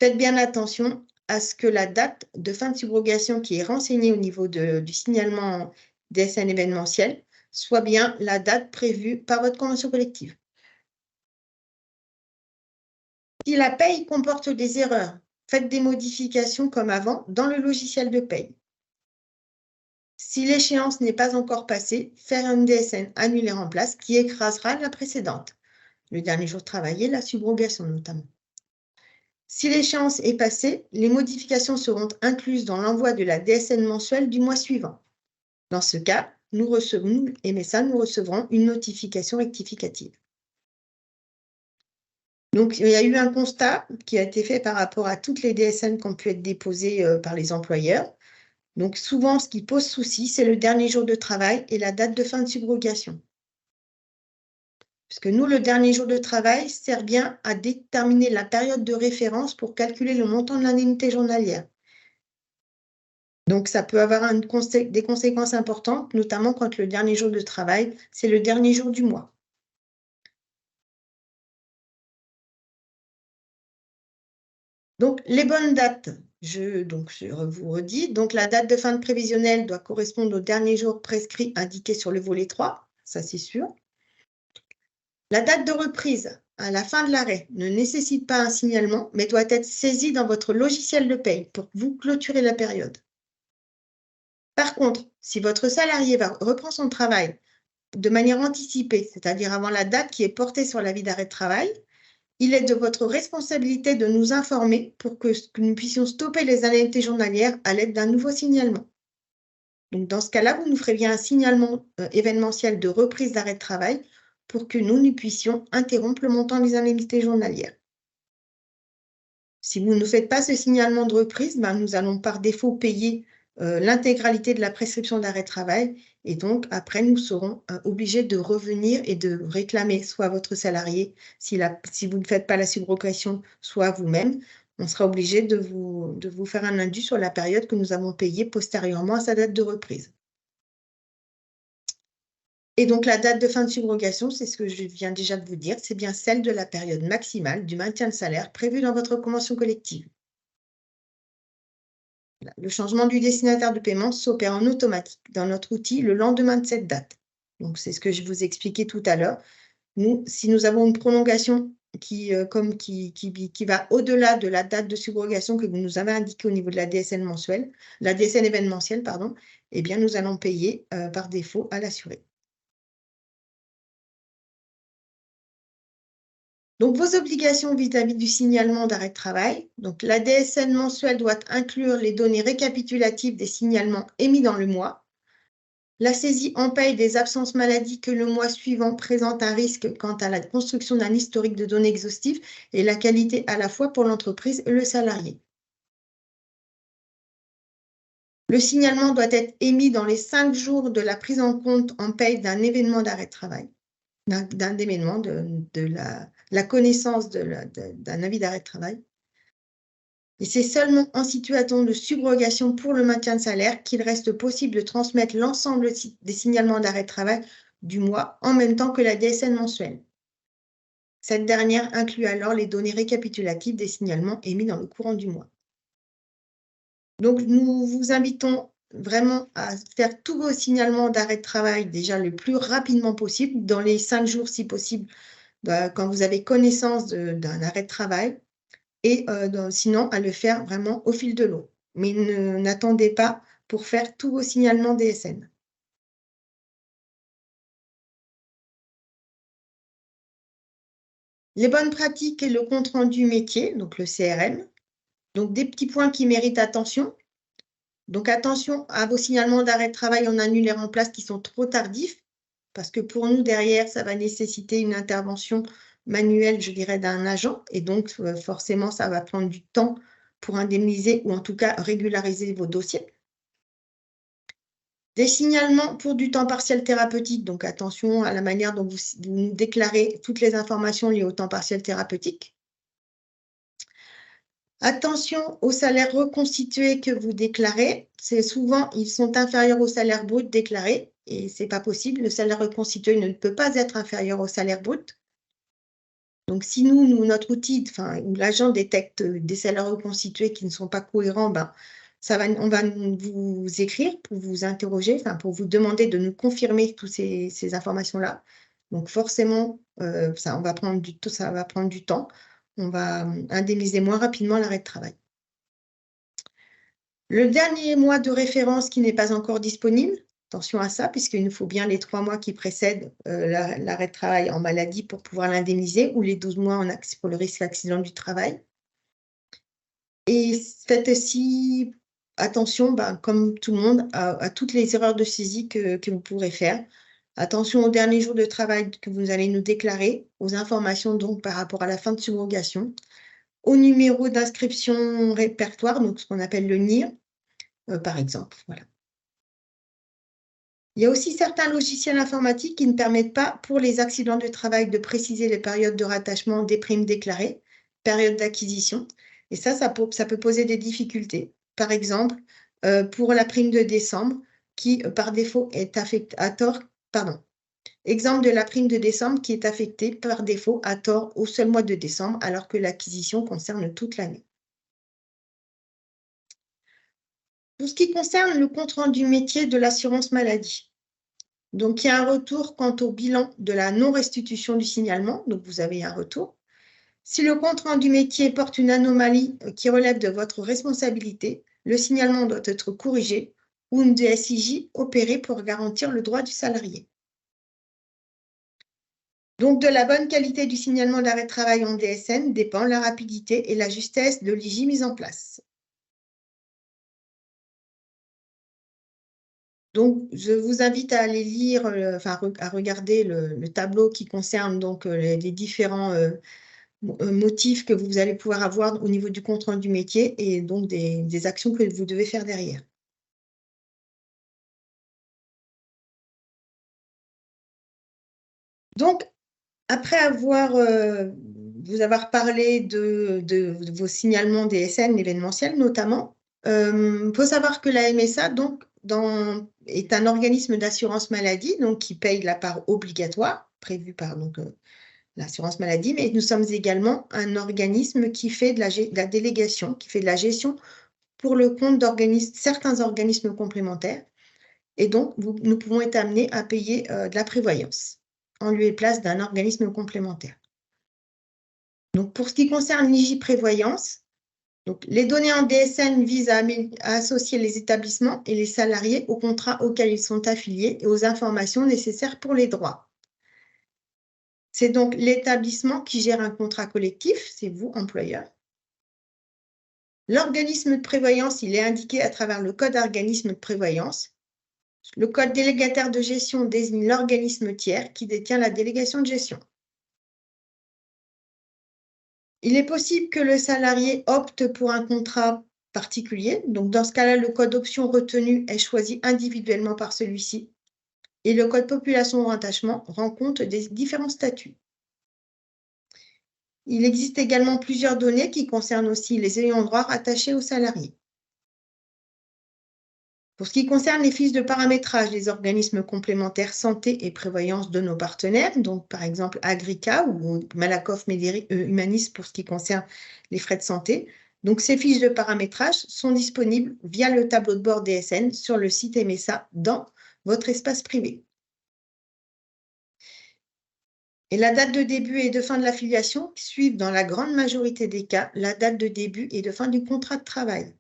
faites bien attention à ce que la date de fin de subrogation qui est renseignée au niveau du signalement DSN événementiel soit bien la date prévue par votre convention collective. Si la paye comporte des erreurs, faites des modifications comme avant dans le logiciel de paye. Si l'échéance n'est pas encore passée, faire une DSN annulée en place qui écrasera la précédente. Le dernier jour travaillé, la subrogation notamment. Si l'échéance est passée, les modifications seront incluses dans l'envoi de la DSN mensuelle du mois suivant. Dans ce cas, nous recevrons une notification rectificative. Donc, il y a eu un constat qui a été fait par rapport à toutes les DSN qui ont pu être déposées par les employeurs. Donc, souvent, ce qui pose souci, c'est le dernier jour de travail et la date de fin de subrogation. Parce que nous, le dernier jour de travail sert bien à déterminer la période de référence pour calculer le montant de l'indemnité journalière. Donc, ça peut avoir des conséquences importantes, notamment quand le dernier jour de travail, c'est le dernier jour du mois. Donc, les bonnes dates, je vous redis, donc la date de fin de prévisionnel doit correspondre au dernier jour prescrit indiqué sur le volet 3, ça c'est sûr. La date de reprise à la fin de l'arrêt ne nécessite pas un signalement, mais doit être saisie dans votre logiciel de paye pour que vous clôturez la période. Par contre, si votre salarié reprend son travail de manière anticipée, c'est-à-dire avant la date qui est portée sur l'avis d'arrêt de travail, il est de votre responsabilité de nous informer pour que nous puissions stopper les indemnités journalières à l'aide d'un nouveau signalement. Donc, dans ce cas-là, vous nous ferez bien un signalement événementiel de reprise d'arrêt de travail pour que nous puissions interrompre le montant des indemnités journalières. Si vous ne faites pas ce signalement de reprise, nous allons par défaut payer l'intégralité de la prescription d'arrêt de travail et donc après nous serons obligés de revenir et de réclamer soit votre salarié si vous ne faites pas la subrogation, soit vous-même. On sera obligé de vous faire un indu sur la période que nous avons payée postérieurement à sa date de reprise. Et donc la date de fin de subrogation, c'est ce que je viens déjà de vous dire, c'est bien celle de la période maximale du maintien de salaire prévue dans votre convention collective. Le changement du destinataire de paiement s'opère en automatique dans notre outil le lendemain de cette date. Donc, c'est ce que je vous expliquais tout à l'heure. Si nous avons une prolongation qui va au-delà de la date de subrogation que vous nous avez indiquée au niveau de la DSN mensuelle, la DSN événementielle, pardon, eh bien, nous allons payer par défaut à l'assuré. Donc, vos obligations vis-à-vis du signalement d'arrêt de travail. Donc, la DSN mensuelle doit inclure les données récapitulatives des signalements émis dans le mois. La saisie en paye des absences maladie que le mois suivant présente un risque quant à la construction d'un historique de données exhaustif et la qualité à la fois pour l'entreprise et le salarié. Le signalement doit être émis dans les 5 jours de la prise en compte en paye d'un événement d'arrêt de travail, d'un événement de la connaissance d'un avis d'arrêt de travail. Et c'est seulement en situation de subrogation pour le maintien de salaire qu'il reste possible de transmettre l'ensemble des signalements d'arrêt de travail du mois en même temps que la DSN mensuelle. Cette dernière inclut alors les données récapitulatives des signalements émis dans le courant du mois. Donc, nous vous invitons vraiment à faire tous vos signalements d'arrêt de travail déjà le plus rapidement possible, dans les 5 jours si possible, quand vous avez connaissance d'un arrêt de travail. Et sinon, à le faire vraiment au fil de l'eau. Mais n'attendez pas pour faire tous vos signalements DSN. Les bonnes pratiques et le compte-rendu métier, donc le CRM. Donc, des petits points qui méritent attention. Donc, attention à vos signalements d'arrêt de travail en annule et remplace qui sont trop tardifs, parce que pour nous, derrière, ça va nécessiter une intervention manuelle, je dirais, d'un agent. Et donc, forcément, ça va prendre du temps pour indemniser ou en tout cas régulariser vos dossiers. Des signalements pour du temps partiel thérapeutique. Donc, attention à la manière dont vous déclarez toutes les informations liées au temps partiel thérapeutique. Attention aux salaires reconstitués que vous déclarez. C'est souvent, ils sont inférieurs au salaire brut déclaré et ce n'est pas possible. Le salaire reconstitué ne peut pas être inférieur au salaire brut. Donc, si notre outil, ou l'agent détecte des salaires reconstitués qui ne sont pas cohérents, on va vous écrire pour vous interroger, pour vous demander de nous confirmer toutes ces informations-là. Donc, forcément, ça va prendre du temps. On va indemniser moins rapidement l'arrêt de travail. Le dernier mois de référence qui n'est pas encore disponible, attention à ça, puisqu'il nous faut bien les 3 mois qui précèdent l'arrêt de travail en maladie pour pouvoir l'indemniser, ou les 12 mois pour le risque d'accident du travail. Et faites aussi attention, comme tout le monde, à toutes les erreurs de saisie que vous pourrez faire. Attention aux derniers jours de travail que vous allez nous déclarer, aux informations donc par rapport à la fin de subrogation, au numéro d'inscription répertoire, donc ce qu'on appelle le NIR, par exemple. Voilà. Il y a aussi certains logiciels informatiques qui ne permettent pas, pour les accidents de travail, de préciser les périodes de rattachement des primes déclarées, période d'acquisition. Et ça peut poser des difficultés. Par exemple, pour la prime de décembre, qui par défaut est affectée à tort, exemple de la prime de décembre qui est affectée par défaut à tort au seul mois de décembre, alors que l'acquisition concerne toute l'année. Pour ce qui concerne le compte-rendu métier de l'assurance maladie, donc il y a un retour quant au bilan de la non-restitution du signalement, donc vous avez un retour. Si le compte-rendu métier porte une anomalie qui relève de votre responsabilité, le signalement doit être corrigé ou une DSIJ opérée pour garantir le droit du salarié. Donc, de la bonne qualité du signalement d'arrêt de travail en DSN dépend la rapidité et la justesse de l'IJ mise en place. Donc, je vous invite à aller lire, à regarder le tableau qui concerne donc les différents motifs que vous allez pouvoir avoir au niveau du compte-rendu métier et donc des actions que vous devez faire derrière. Donc, après vous avoir parlé de vos signalements DSN événementiels notamment, il faut savoir que la MSA donc, est un organisme d'assurance maladie donc, qui paye la part obligatoire prévue par l'assurance maladie, mais nous sommes également un organisme qui fait de la délégation, qui fait de la gestion pour le compte certains organismes complémentaires. Et donc, nous pouvons être amenés à payer de la prévoyance en lieu et place d'un organisme complémentaire. Donc, pour ce qui concerne l'IJ prévoyance, donc, les données en DSN visent à associer les établissements et les salariés aux contrats auxquels ils sont affiliés et aux informations nécessaires pour les droits. C'est donc l'établissement qui gère un contrat collectif, c'est vous, employeur. L'organisme de prévoyance, il est indiqué à travers le code organisme de prévoyance. Le code délégataire de gestion désigne l'organisme tiers qui détient la délégation de gestion. Il est possible que le salarié opte pour un contrat particulier. Donc, dans ce cas-là, le code option retenu est choisi individuellement par celui-ci. Et le code population rattachement rend compte des différents statuts. Il existe également plusieurs données qui concernent aussi les ayants droit rattachés aux salariés. Pour ce qui concerne les fiches de paramétrage des organismes complémentaires santé et prévoyance de nos partenaires, donc par exemple Agrica ou Malakoff Humanis pour ce qui concerne les frais de santé, donc ces fiches de paramétrage sont disponibles via le tableau de bord DSN sur le site MSA dans votre espace privé. Et la date de début et de fin de l'affiliation suivent dans la grande majorité des cas la date de début et de fin du contrat de travail.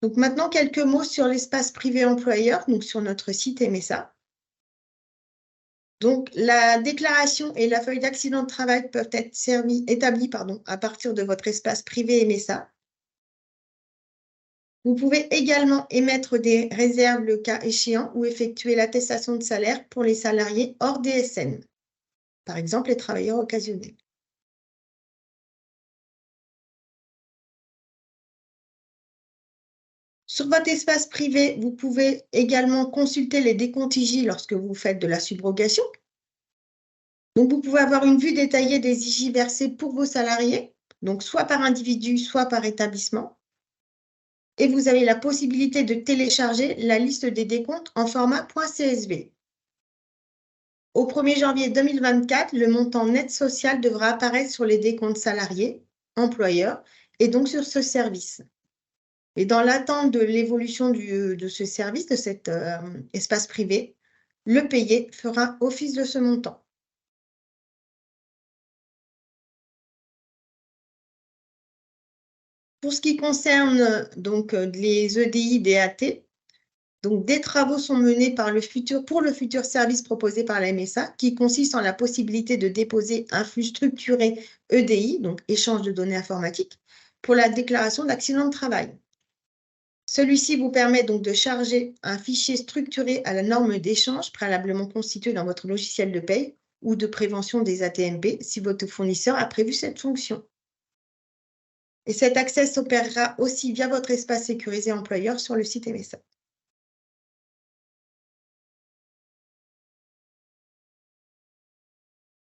Donc maintenant, quelques mots sur l'espace privé employeur, donc sur notre site MSA. Donc, la déclaration et la feuille d'accident de travail peuvent être établies à partir de votre espace privé MSA. Vous pouvez également émettre des réserves le cas échéant ou effectuer l'attestation de salaire pour les salariés hors DSN, par exemple les travailleurs occasionnels. Sur votre espace privé, vous pouvez également consulter les décomptes IJ lorsque vous faites de la subrogation. Donc, vous pouvez avoir une vue détaillée des IJ versés pour vos salariés, donc soit par individu, soit par établissement. Et vous avez la possibilité de télécharger la liste des décomptes en format .csv. Au 1er janvier 2024, le montant net social devra apparaître sur les décomptes salariés, employeurs, et donc sur ce service. Et dans l'attente de l'évolution de ce service, de cet espace privé, le payé fera office de ce montant. Pour ce qui concerne donc les EDI DAT, donc des travaux sont menés pour le futur service proposé par la MSA, qui consiste en la possibilité de déposer un flux structuré EDI, donc échange de données informatiques, pour la déclaration d'accident de travail. Celui-ci vous permet donc de charger un fichier structuré à la norme d'échange préalablement constitué dans votre logiciel de paye ou de prévention des ATMP si votre fournisseur a prévu cette fonction. Et cet accès s'opérera aussi via votre espace sécurisé employeur sur le site MSA.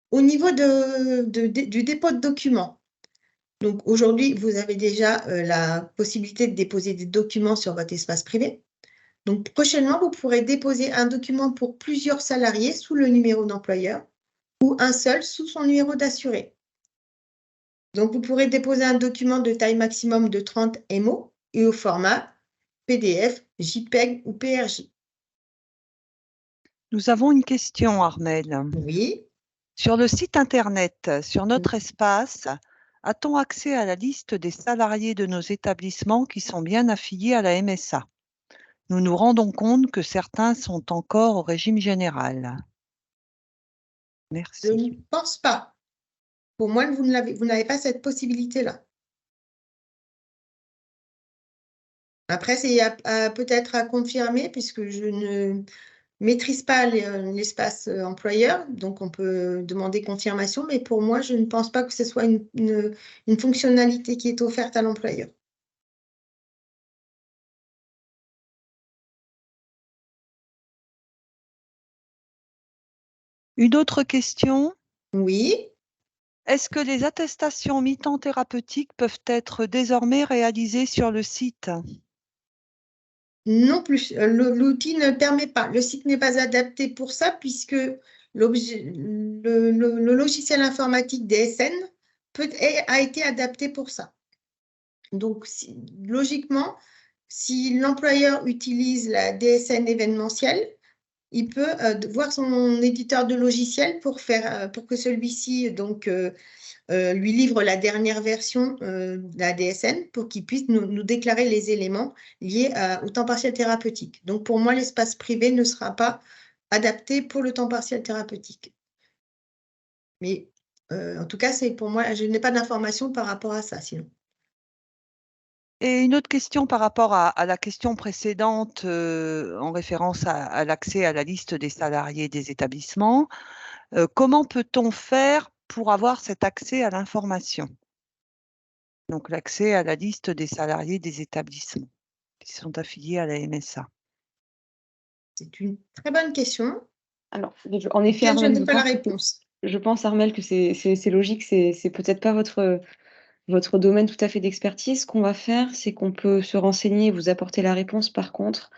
Au niveau du dépôt de documents, donc aujourd'hui, vous avez déjà la possibilité de déposer des documents sur votre espace privé. Donc prochainement, vous pourrez déposer un document pour plusieurs salariés sous le numéro d'employeur ou un seul sous son numéro d'assuré. Donc vous pourrez déposer un document de taille maximum de 30 MO et au format PDF, JPEG ou PRJ. Nous avons une question, Armelle. Oui. Sur le site Internet, sur notre espace, a-t-on accès à la liste des salariés de nos établissements qui sont bien affiliés à la MSA? Nous nous rendons compte que certains sont encore au régime général. Merci. Je ne pense pas. Pour moi, vous n'avez pas cette possibilité-là. Après, c'est peut-être à confirmer puisque je ne maîtrise pas l'espace employeur, donc on peut demander confirmation, mais pour moi, je ne pense pas que ce soit une fonctionnalité qui est offerte à l'employeur. Une autre question? Oui. Est-ce que les attestations mi-temps thérapeutiques peuvent être désormais réalisées sur le site? Non plus, l'outil ne permet pas. Le site n'est pas adapté pour ça puisque le logiciel informatique DSN a été adapté pour ça. Donc, logiquement, si l'employeur utilise la DSN événementielle, il peut voir son éditeur de logiciel pour que celui-ci lui livre la dernière version de la DSN pour qu'il puisse nous déclarer les éléments liés au temps partiel thérapeutique. Donc, pour moi, l'espace privé ne sera pas adapté pour le temps partiel thérapeutique. Mais en tout cas, pour moi, je n'ai pas d'informations par rapport à ça, sinon. Et une autre question par rapport à la question précédente, en référence à l'accès à la liste des salariés des établissements. Comment peut-on faire pour avoir cet accès à l'information? Donc l'accès à la liste des salariés des établissements qui sont affiliés à la MSA. C'est une très bonne question. Alors, en effet, Je Armelle, n'ai pas la réponse. Je pense, Armelle, que c'est logique, c'est peut-être pas votre domaine tout à fait d'expertise. Ce qu'on va faire, c'est qu'on peut se renseigner et vous apporter la réponse. Par contre,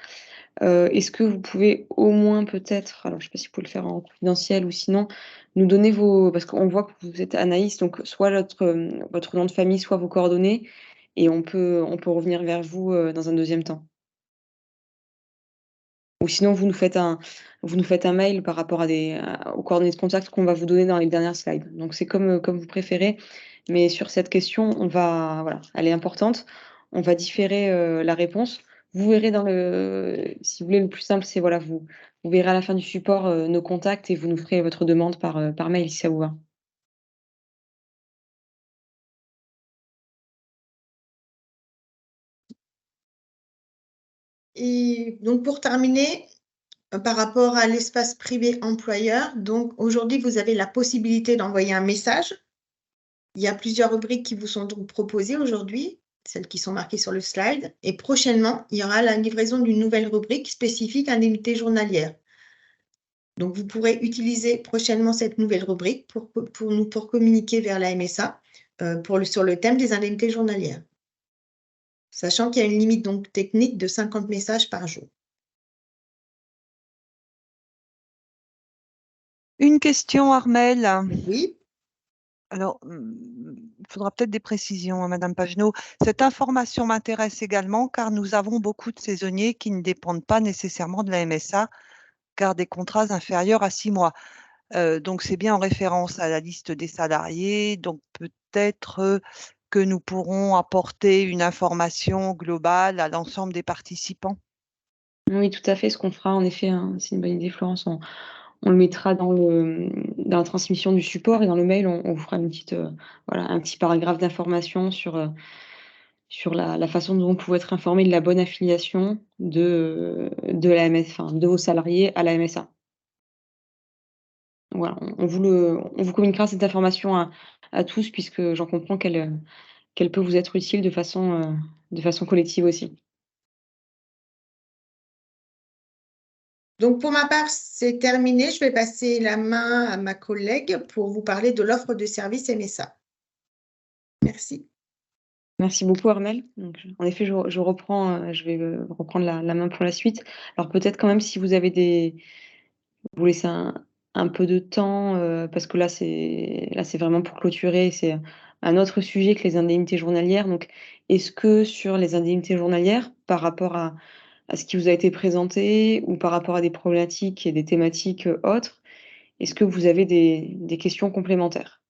est-ce que vous pouvez au moins peut-être, alors je ne sais pas si vous pouvez le faire en confidentiel ou sinon, nous donner parce qu'on voit que vous êtes Anaïs, donc soit votre nom de famille, soit vos coordonnées, et on peut revenir vers vous dans un deuxième temps. Ou sinon, vous nous faites un mail par rapport aux coordonnées de contact qu'on va vous donner dans les dernières slides. Donc c'est comme vous préférez, mais sur cette question, voilà, elle est importante. On va différer la réponse Vous verrez si vous voulez, le plus simple, c'est voilà, vous verrez à la fin du support nos contacts et vous nous ferez votre demande par mail si ça vous va. Et donc, pour terminer, par rapport à l'espace privé employeur, donc aujourd'hui, vous avez la possibilité d'envoyer un message. Il y a plusieurs rubriques qui vous sont donc proposées aujourd'hui, celles qui sont marquées sur le slide. Et prochainement, il y aura la livraison d'une nouvelle rubrique spécifique indemnité journalière. Donc, vous pourrez utiliser prochainement cette nouvelle rubrique pour communiquer vers la MSA sur le thème des indemnités journalières, sachant qu'il y a une limite donc technique de 50 messages par jour. Une question, Armelle. Oui. Alors, il faudra peut-être des précisions, hein, Madame Pagenaud. Cette information m'intéresse également car nous avons beaucoup de saisonniers qui ne dépendent pas nécessairement de la MSA, car des contrats inférieurs à 6 mois. Donc, c'est bien en référence à la liste des salariés. Donc, peut-être que nous pourrons apporter une information globale à l'ensemble des participants. Oui, tout à fait, ce qu'on fera en effet, hein, c'est une bonne idée, Florence. On le mettra dans la transmission du support et dans le mail, on vous fera une petite, voilà, un petit paragraphe d'information sur la façon dont vous pouvez être informé de la bonne affiliation de la enfin, de vos salariés à la MSA. Voilà, on vous communiquera cette information à tous puisque j'en comprends qu'elle peut vous être utile de façon collective aussi. Donc, pour ma part, c'est terminé. Je vais passer la main à ma collègue pour vous parler de l'offre de service MSA. Merci. Merci beaucoup, Armelle. Donc, en effet, je reprends, je vais reprendre la main pour la suite. Alors, peut-être quand même, si vous avez vous laissez un peu de temps, parce que là, c'est vraiment pour clôturer. C'est un autre sujet que les indemnités journalières. Donc, est-ce que sur les indemnités journalières, par rapport à ce qui vous a été présenté ou par rapport à des problématiques et des thématiques autres, est-ce que vous avez des questions complémentaires?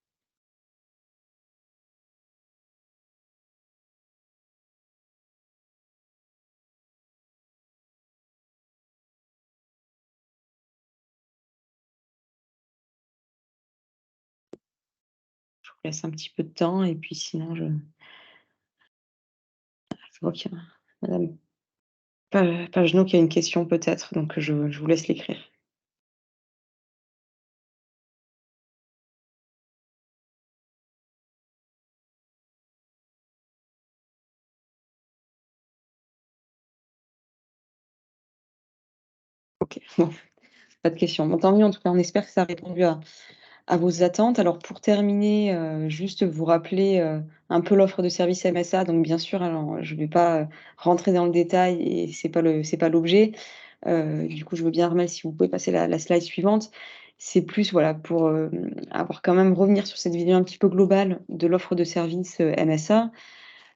Je vous laisse un petit peu de temps et puis sinon, je vois qu'il y a madame Pagenaud qui a une question peut-être, donc je vous laisse l'écrire. OK, bon, pas de question. Bon, tant mieux, en tout cas, on espère que ça a répondu à vos attentes. Alors pour terminer, juste vous rappeler, un peu l'offre de service MSA. Donc bien sûr, alors je ne vais pas, rentrer dans le détail et c'est pas l'objet. Du coup, je veux bien, Armelle, si vous pouvez passer la slide suivante. C'est plus, voilà, pour, avoir quand même revenir sur cette vision un petit peu globale de l'offre de service, MSA,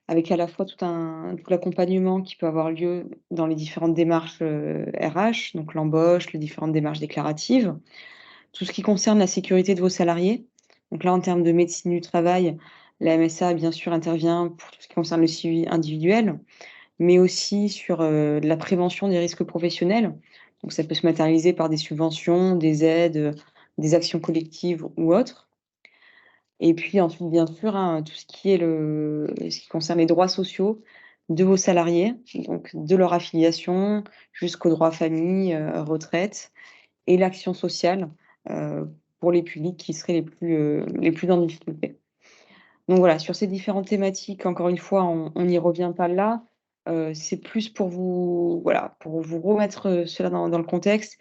avec à la fois tout l'accompagnement qui peut avoir lieu dans les différentes démarches, RH, donc l'embauche, les différentes démarches déclaratives. Tout ce qui concerne la sécurité de vos salariés. Donc là, en termes de médecine du travail, la MSA, bien sûr, intervient pour tout ce qui concerne le suivi individuel, mais aussi sur, la prévention des risques professionnels. Donc ça peut se matérialiser par des subventions, des aides, des actions collectives ou autres. Et puis ensuite, bien sûr, hein, tout ce qui concerne les droits sociaux de vos salariés, donc de leur affiliation jusqu'aux droits famille, retraite et l'action sociale, pour les publics qui seraient les plus en difficulté. Donc voilà, sur ces différentes thématiques, encore une fois, on n'y revient pas là. C'est plus pour vous voilà, pour vous remettre, cela dans le contexte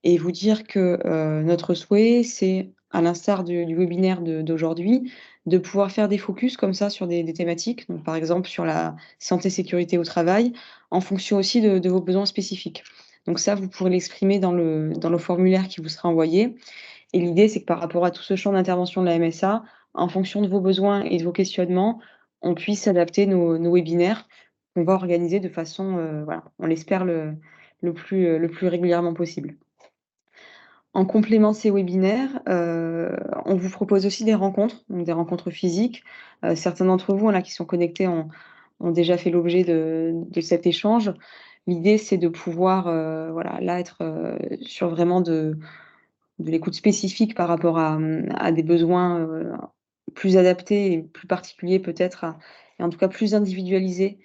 et vous dire que, notre souhait, c'est, à l'instar du webinaire d'aujourd'hui, de pouvoir faire des focus comme ça sur des thématiques. Donc par exemple sur la santé sécurité au travail, en fonction aussi de vos besoins spécifiques. Donc ça, vous pourrez l'exprimer dans le formulaire qui vous sera envoyé et l'idée, c'est que par rapport à tout ce champ d'intervention de la MSA, en fonction de vos besoins et de vos questionnements, on puisse adapter nos webinaires qu'on va organiser de façon, voilà, on l'espère le plus régulièrement possible. En complément de ces webinaires, on vous propose aussi des rencontres, donc des rencontres physiques. Certains d'entre vous, là, qui sont connectés ont déjà fait l'objet de cet échange. L'idée, c'est de pouvoir, voilà, là, être, sur vraiment de l'écoute spécifique par rapport à des besoins, plus adaptés et plus particuliers peut-être et en tout cas plus individualisés,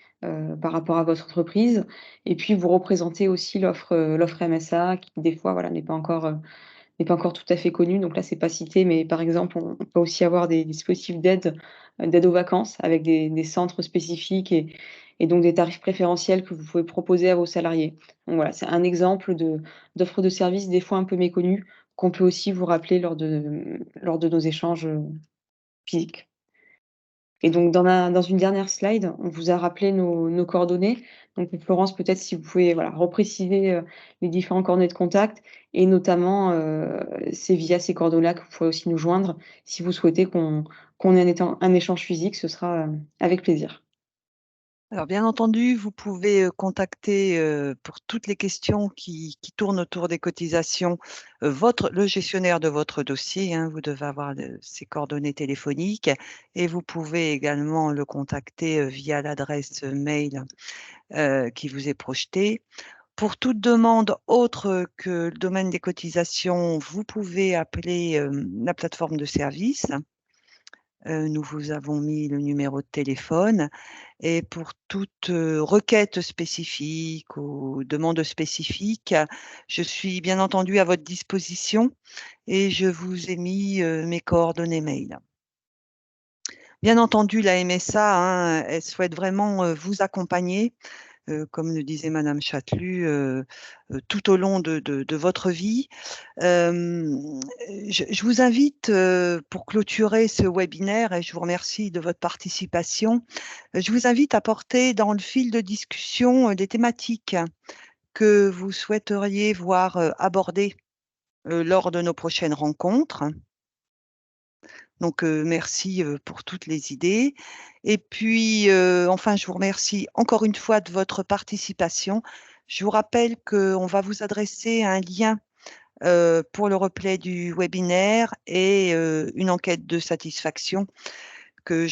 par rapport à votre entreprise et puis vous représentez aussi l'offre MSA qui des fois, voilà, n'est pas encore tout à fait connue. Donc là, c'est pas cité, mais par exemple, on peut aussi avoir des dispositifs d'aide aux vacances avec des centres spécifiques et donc des tarifs préférentiels que vous pouvez proposer à vos salariés. Donc voilà, c'est un exemple d'offres de services des fois un peu méconnues qu'on peut aussi vous rappeler lors de nos échanges, physiques. Et donc dans une dernière slide, on vous a rappelé nos coordonnées. Donc Florence, peut-être si vous pouvez, voilà, repréciser, les différents coordonnées de contact et notamment, c'est via ces coordonnées-là que vous pouvez aussi nous joindre. Si vous souhaitez qu'on ait un échange physique, ce sera, avec plaisir. Alors bien entendu, vous pouvez, contacter, pour toutes les questions qui tournent autour des cotisations, le gestionnaire de votre dossier, hein. Vous devez avoir ses coordonnées téléphoniques et vous pouvez également le contacter, via l'adresse mail, qui vous est projetée. Pour toute demande autre que le domaine des cotisations, vous pouvez appeler, la plateforme de service. Nous vous avons mis le numéro de téléphone et pour toute, requête spécifique ou demande spécifique, je suis bien entendu à votre disposition et je vous ai mis, mes coordonnées mail. Bien entendu, la MSA, hein, elle souhaite vraiment, vous accompagner, comme le disait madame Chatelus, tout au long de votre vie. Je vous invite, pour clôturer ce webinaire et je vous remercie de votre participation, je vous invite à porter dans le fil de discussion, des thématiques que vous souhaiteriez voir, abordées, lors de nos prochaines rencontres. Donc, merci, pour toutes les idées et puis, enfin, je vous remercie encore une fois de votre participation. Je vous rappelle qu'on va vous adresser un lien, pour le replay du webinaire et une enquête de satisfaction que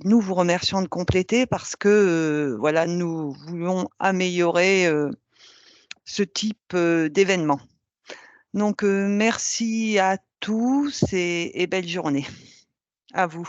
nous vous remercions de compléter parce que, voilà, nous voulons améliorer, ce type, d'événement. Donc, merci à tous et belle journée. À vous.